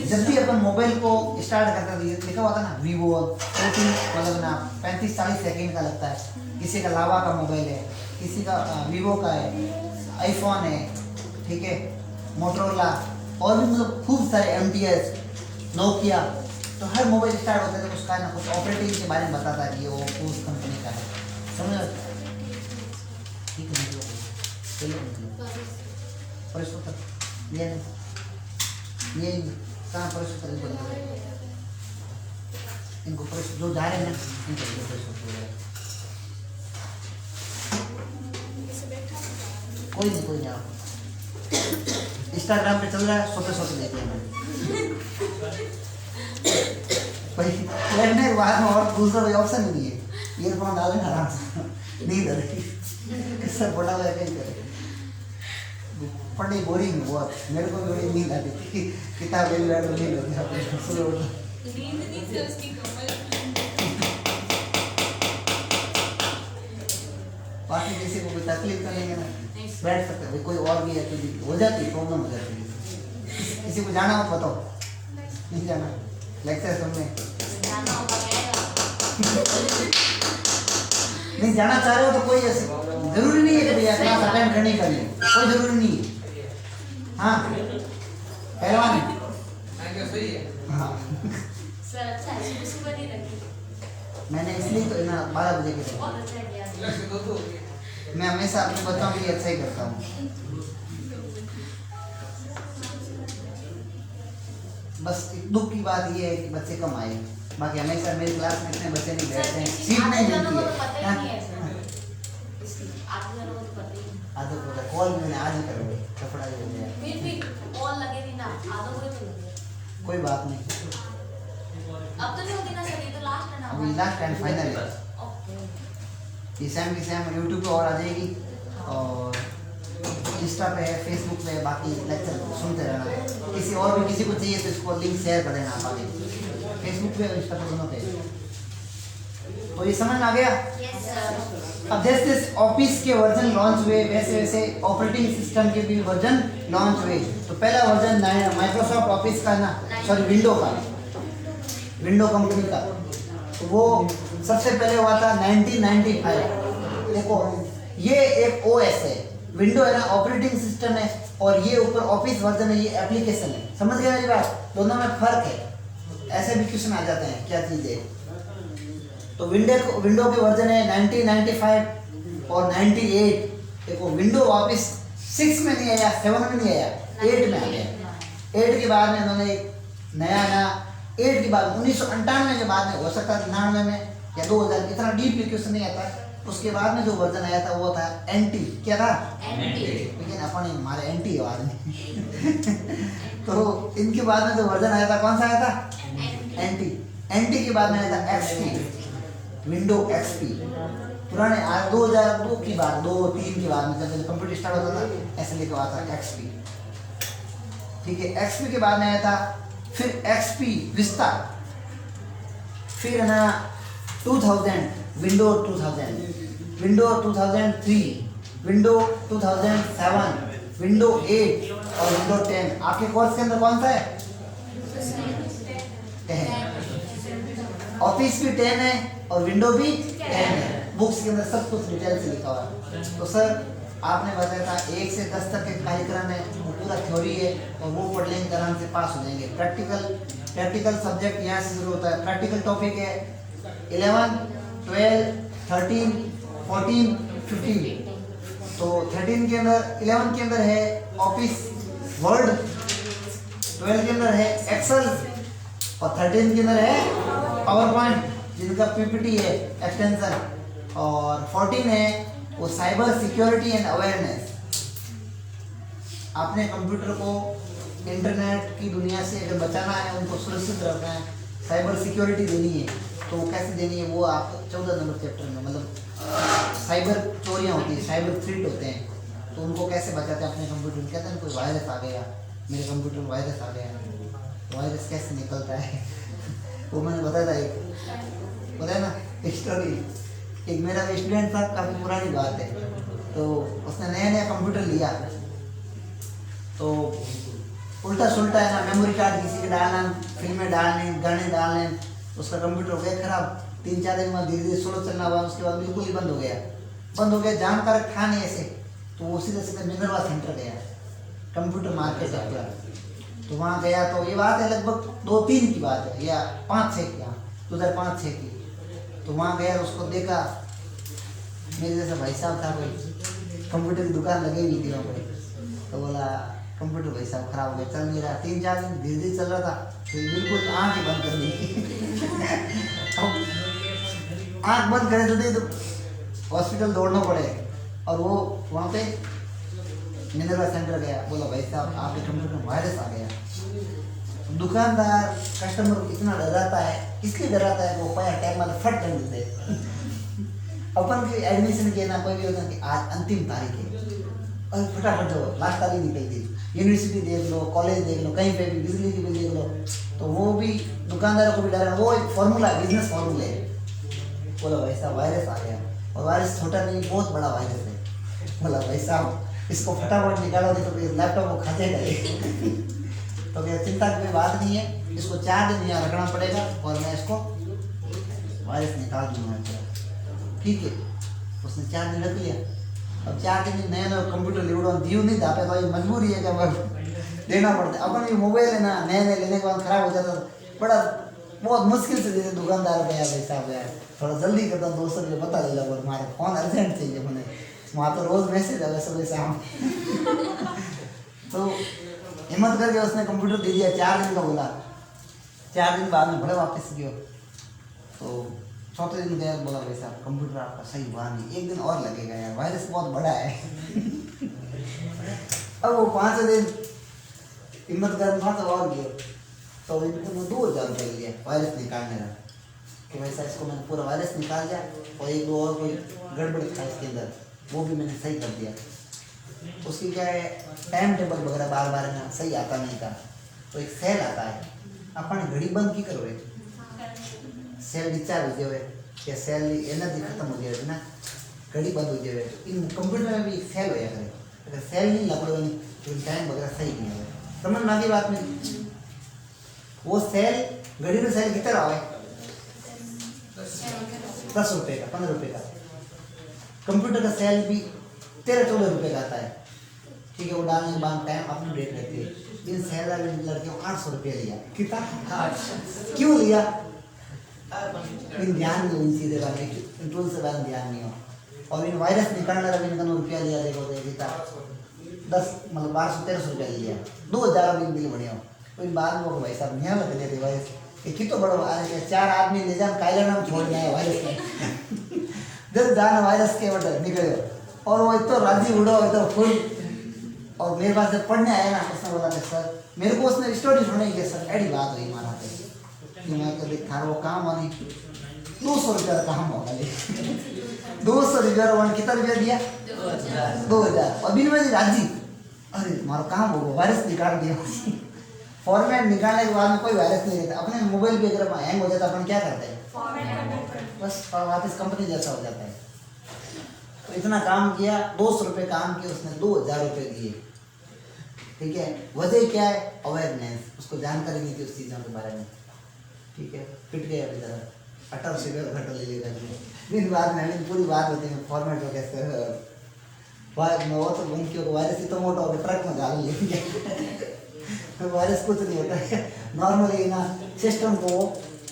जब भी अपन मोबाइल को स्टार्ट करते थे लिखा हुआ था ना वीवो, मतलब ना 35-40 सेकंड का लगता है। किसी का लावा का मोबाइल है, किसी का वीवो का है, आईफोन है, ठीक है, मोटरोला और भी मतलब खूब सारे MTS, नोकिया। तो हर मोबाइल स्टार्ट होता है तो उसका ना कुछ ऑपरेटिंग के बारे में बताता है कि वो उस कंपनी का है, समझ? ठीक है, पर इसको तक ये कहाँ पर इनको जो जा रहे हैं ना कोई नहीं आप इंस्टाग्राम पे चल रहा है, सोते देखते हैं भाई बाद में। और दूसरा कोई ऑप्शन नहीं है, ईयरफोन डालें आराम से, नींद आ रही किससे बड़ा हुआ कहीं करे पढ़ने बोरिंग बहुत। मेरे को बड़ी नींद आती थी, किताब ले बैठ तो नींद आती है। बाकी किसी को कोई तकलीफ तो नहीं है ना, बैठ सकते हैं। कोई और भी है तो हो जाती है, प्रॉब्लम हो जाती है। किसी को जाना हो बताओ, नहीं जाना लेक्चर सुनने नहीं जाना चाह रहे हो तो कोई ऐसे जरूरी नहीं है कि भैया क्लास अटेंड करनी करनी, कोई जरूरी नहीं है। हाँ पहलवान हाँ सर अच्छा है, सुबह नहीं रखी। मैंने इसलिए तो ना 12 बजे के लिए मैं हमेशा अपने बच्चों के लिए अच्छा ही करता हूँ। बस दुख की बात ये है कि बच्चे कम आए, बाकी हमेशा मेरी क्लास में इतने बच्चे नहीं बैठते हैं, सीट नहीं मिलती है। आधो को कॉल भी मैंने आज ही करोगे, कपड़ा ही हो गया। फिर भी कॉल लगे थी ना, आधो को तो लगे। कोई बात नहीं, अब तो नहीं होगी ना सर, ये तो लास्ट है ना। अभी लास्ट एंड फाइनल है। ओके। ये सेम की सेम यूट्यूब पे और आ जाएगी और इंस्टा पे है, फेसबुक पे, बाकी लेक्चर सुनते रहना। किसी और भी किसी को चाहिए तो इसको लिंक शेयर कर देना आप आगे, फेसबुक पे और इंस्टा पे दोनों पे। तो ये समझ में आ गया? Yes sir. अब जैसे ऑफिस के वर्जन लॉन्च हुए वैसे वैसे ऑपरेटिंग सिस्टम के भी वर्जन लॉन्च हुए। तो पहला वर्जन माइक्रोसॉफ्ट ऑफिस का ना, सॉरी विंडो का, विंडो कंपनी का, तो वो सबसे पहले हुआ था 1995। देखो ये एक OS है, विंडो है ना ऑपरेटिंग सिस्टम है, और ये ऊपर ऑफिस वर्जन है, ये एप्लीकेशन है। समझ गए मेरी बात? दोनों में फर्क है। ऐसे भी क्वेश्चन आ जाते हैं क्या चीज़ है, तो विंडो के वर्जन है 1995 और 98। देखो विंडो वापस 6 में नहीं आया, 7 में नहीं आया, 8 में आ गया। 8 के बाद में इन्होंने एक नया 8 के बाद 1998 के बाद में, हो सकता है 99 में या 2000, इतना डीप क्वेश्चन नहीं आता। उसके बाद में जो वर्जन आया था वो था एंटी। क्या था? एंटी। लेकिन अपन हमारे एंटी आवाज नहीं। तो इनके बाद में जो वर्जन आया था, कौन सा आया था? एंटी। एंटी के बाद में आया था एक्सपी, विंडो एक्सपी। पुराने 2002 की बात, 2-3 की बात में जब कंप्यूटर स्टार्ट होता था ऐसे लिखा हुआ था एक्सपी। ठीक है, एक्सपी के बाद में आया था फिर एक्सपी विस्ता, फिर है ना 2000 विंडो 2000, विंडो 2003, विंडो 2007, विंडो 8 और विंडो 10। आपके कोर्स के अंदर कौन सा है? 10। ऑफिस भी 10 है और विंडो भी 10 है। बुक्स के अंदर सब कुछ डिटेल से लिखा हुआ है। तो सर आपने बताया था 1 से 10 तक के कार्यक्रम है, वो पूरा थ्योरी है और वो पढ़ लेंगे आराम से पास हो जाएंगे। प्रैक्टिकल सब्जेक्ट यहाँ से शुरू होता है। प्रैक्टिकल टॉपिक है 11, 12, 13, 14, 15। तो 13 के अंदर, 11 के अंदर है ऑफिस वर्ड, 12 के अंदर है एक्सेल और 13 के अंदर है पावर पॉइंट जिनका पीपीटी है एक्सटेंशन, और 14 है वो साइबर सिक्योरिटी एंड अवेयरनेस। आपने कंप्यूटर को इंटरनेट की दुनिया से अगर बचाना है, उनको सुरक्षित रखना है, साइबर सिक्योरिटी देनी है, तो वो कैसे देनी है वो आप 14 नंबर चैप्टर में, मतलब साइबर चोरियाँ होती हैं, साइबर थ्रेट होते हैं, तो उनको कैसे बचाते हैं अपने कंप्यूटर में। कहते हैं कोई वायरस आ गया, मेरे कंप्यूटर में वायरस आ गया, वायरस कैसे निकलता है वो मैंने बताया था, एक बताया ना स्टोरी। एक मेरा स्टूडेंट था, काफ़ी पुरानी बात है, तो उसने नया कंप्यूटर लिया, तो उल्टा सुल्टा है ना, मेमोरी कार्ड किसी के डालना, फिल्में डालने, गाने डालने, उसका कंप्यूटर हो गया खराब। 3-4 दिन में धीरे धीरे स्लो चलना हुआ, उसके बाद बिल्कुल ही बंद हो गया। जानकार था नहीं ऐसे, तो वो सीधे मिनरवा सेंटर गया, कंप्यूटर मार्केट है पूरा। तो वहाँ गया, तो ये बात है लगभग 2-3 की बात है या 5-6 की, 2005-6 की। तो वहाँ गया, उसको देखा, मेरे जैसा भाई साहब था, कोई कंप्यूटर की दुकान लगी हुई थी वहाँ पर। तो बोला कंप्यूटर भाई साहब खराब हो गया, चल नहीं रहा। 3-4 दिन धीरे धीरे चल रहा था, तो बिल्कुल आँख ही बंद कर दी। आँख बंद करे तो हॉस्पिटल दौड़ना पड़े, और वो वहाँ पे मिनरवा सेंटर गया, बोला भाई साहब आपके कंप्यूटर में वायरस आ गया। दुकानदार कस्टमर को इतना डराता है, इसलिए डराता है कि वो पाया टैग मार फट कर देते। अपन की एडमिशन के ना कोई भी होता है कि आज अंतिम तारीख है और फटाफट जाओ, लास्ट तारीख निकलती, यूनिवर्सिटी देख लो, कॉलेज देख लो, कहीं पे भी बिजली की बिल देख लो, तो वो भी दुकानदारों को भी डरा। वो एक फॉर्मूला, बिजनेस फॉर्मूला है। बोला भाई साहब वायरस आ गया, और वायरस छोटा नहीं, बहुत बड़ा वायरस है। बोला भाई साहब इसको फटाफट निकालो, नहीं तो फिर लैपटॉप को खा जाएगा। तो क्या चिंता की कोई बात नहीं है, इसको 4 दिन यहाँ रखना पड़ेगा और मैं इसको वायरस निकाल दूंगा। ठीक है, उसने 4 दिन रख लिया। अब 4 दिन नया कंप्यूटर लिवड़ो दीव नहीं धापे, तो ये मजबूरी है कि अब देना पड़ता है। अपन ये मोबाइल है ना, नए लेने के बाद खराब हो जाता, बड़ा बहुत मुश्किल से देते दुकानदार को, यार भाई साहब यार थोड़ा जल्दी करता, 200 रुपये बता देगा, और हमारा फ़ोन अर्जेंट चाहिए मैंने, वहाँ तो रोज़ मैसेज आवे सुबह शाम। तो हिम्मत करके उसने कंप्यूटर दे दिया, 4 दिन का बोला। 4 दिन बाद में भले वापस गया, तो 4थे दिन गया, बोला भाई साहब कंप्यूटर आपका सही हुआ नहीं, 1 दिन और लगेगा यार, वायरस बहुत बड़ा है। अब वो 5 दिन हिम्मत कर 5 और गया, तो इनको मैं 2000 रुपये लिया वायरस निकालने का, कि वैसा इसको मैंने पूरा वायरस निकाल दिया, और 1-2 और कोई गड़बड़ था इसके अंदर, वो भी मैंने सही कर दिया। उसकी क्या है, टाइम टेबल वगैरह बार ना सही आता नहीं था, तो एक सेल आता है, अपन घड़ी बंद की करो, सेल डिस्चार्ज हो जाए या सेल एनर्जी खत्म हो जाए ना, घड़ी बंद हो जाए। इन कंप्यूटर में भी एक सेल होया करे, अगर सेल नहीं लगो नहीं तो टाइम वगैरह सही नहीं है। समझ में आगे बात में, वो सेल घड़ी में सेल कितना आवे, 10 रुपये का, 15 रुपये का। कंप्यूटर का सेल भी 13-14 रुपये का आता है। ठीक है, वो डालने के बाद टाइम अपनी डेट रहती है। इन सेल वाले लड़के को 800 रुपये लिया। कितना? 800। क्यों लिया? इन ध्यान नहीं इन चीज़ें का इन टूल से बारे ध्यान नहीं हो और इन वायरस निकालने का भी इनका रुपया लिया देखो देता 10 मतलब 1200-1300 रुपया लिया 2000 अभी बिल बढ़िया तो इन बाद में भाई साहब नहीं लग रहे वायरस ये कितो बड़ो आ रहे 4 आदमी ले जान कायला नाम छोड़ गए वायरस में जब जाना वायरस के वजह निकले और वो इतना राजी उड़ा इतना फुल और मेरे पास जब पढ़ने आया ना उसने बोला कि सर मेरे को उसने स्टोरी सुनाई कि सर ऐसी बात हुई हमारा कि मैं तो देखा वो काम होने 200 रुपया का काम होगा 200 रुपया वन कितना रुपया दिया 2000 अभी मैं राजी अरे हमारा काम होगा वायरस निकाल दिया फॉर्मेट निकालने के बाद में कोई वायरस नहीं रहता अपने मोबाइल पे अगर हैंग हो जाता अपन क्या करते हैं बस वापस कंपनी जैसा हो जाता है तो इतना काम किया 200 रुपये काम किया उसने 2000 रुपये दिए ठीक है वजह क्या है अवेयरनेस उसको जानकारी नहीं थी उस चीज़ों के बारे में ठीक है पिट गया बेचारा 18 से घंटा ले लेगा दिन बाद में पूरी बात होती है फॉर्मेट हो कैसे वो तो उनकी वायरस ही तो मोटा होकर ट्रक में डाल लेंगे वायरस कुछ नहीं होता है नॉर्मली ना सिस्टम को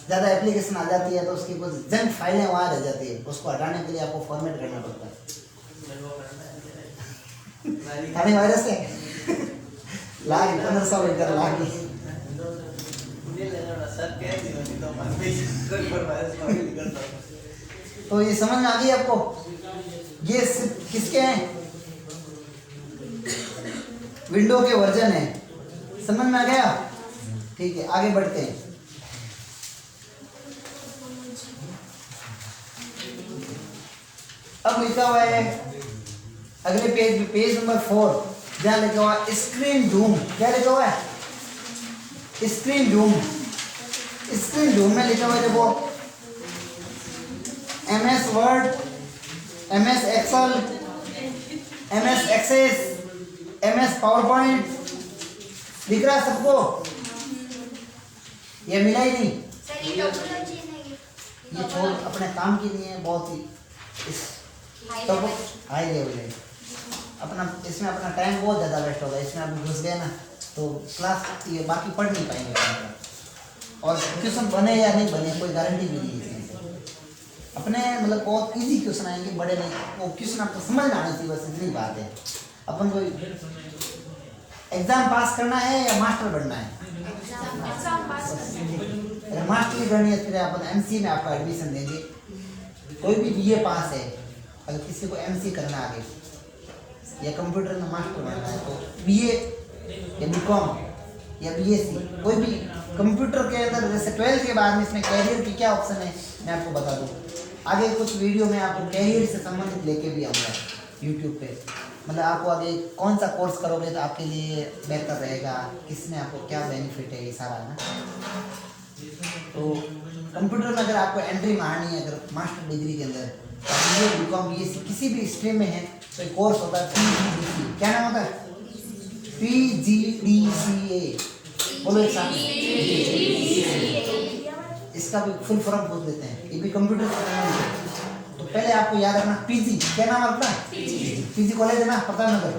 ज़्यादा एप्लीकेशन आ जाती है तो उसकी कुछ जंक फाइलें वहाँ रह जाती है उसको हटाने के लिए आपको फॉर्मेट करना पड़ता है थाने वायरस है लाग 1500 लेकर लाग तो ये समझ में आ गई आपको ये किसके हैं विंडो के वर्जन है समझ में आ गया ठीक है आगे बढ़ते हैं अब लिखा हुआ है अगले पेज पेज नंबर 4 जहाँ लिखा हुआ है स्क्रीन जूम क्या लिखा हुआ है स्क्रीन जूम में लिखा हुआ है देखो MS Word MS Excel MS Access MS PowerPoint दिख रहा है सबको ये मिला ही नहीं सर ये टोपोलॉजी नहीं ये छोड़ अपने काम के लिए बहुत ही इस तो हाई लेवल है अपना इसमें अपना टाइम बहुत ज़्यादा वेस्ट होगा इसमें आप घुस गए ना तो क्लास ये बाकी पढ़ नहीं पाएंगे और क्वेश्चन बने या नहीं बने कोई गारंटी भी नहीं है अपने मतलब बहुत इजी क्वेश्चन आएंगे बड़े नहीं वो क्वेश्चन आपको समझ में आना चाहिए बस इतनी बात है अपन कोई एग्जाम पास करना है या मास्टर बनना है अगर मास्टरी करनी है फिर अपन MC में आपको एडमिशन देंगे कोई भी BA पास है अगर किसी को MC करना आगे या कंप्यूटर में मास्टर बनना है तो BA या BCom या BSc कोई भी कंप्यूटर के अंदर जैसे 12th के बाद में इसमें कैरियर की क्या ऑप्शन है मैं आपको बता दूँ आगे कुछ वीडियो में आपको कैरियर से संबंधित लेके भी आऊँगा यूट्यूब पे मतलब आपको आगे कौन सा कोर्स करोगे तो आपके लिए बेहतर रहेगा इसमें आपको क्या बेनिफिट है ये सारा ना तो कंप्यूटर में अगर आपको एंट्री मारनी है अगर मास्टर डिग्री के अंदर BA BCom BSc किसी भी स्ट्रीम में है तो एक कोर्स होता है PGDCA क्या नाम होता है PGDCA बोलो एक साथ इसका भी फुल फॉर्म पूछ देते हैं ये भी कंप्यूटर से तो पहले आपको याद रखना PG क्या नाम है आपका PG कॉलेज है ना प्रताप नगर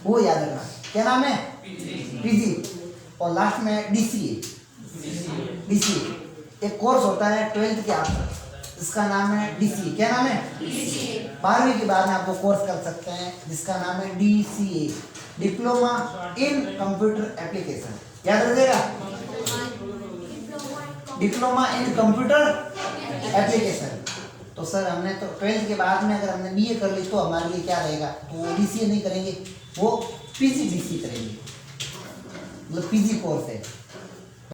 वो याद रखना क्या नाम है PG और लास्ट में DCA एक कोर्स होता है 12th के आफ्टर इसका नाम है DCA क्या नाम है 12वीं के बाद में आपको कोर्स कर सकते हैं जिसका नाम है DCA diploma in computer application याद रखिएगा डिप्लोमा इन कंप्यूटर एप्लीकेशन तो सर हमने तो 12th के बाद में अगर हमने BA कर ली तो हमारे लिए क्या रहेगा तो वो DCA नहीं करेंगे वो PGDCA करेंगे मतलब PG कोर्स है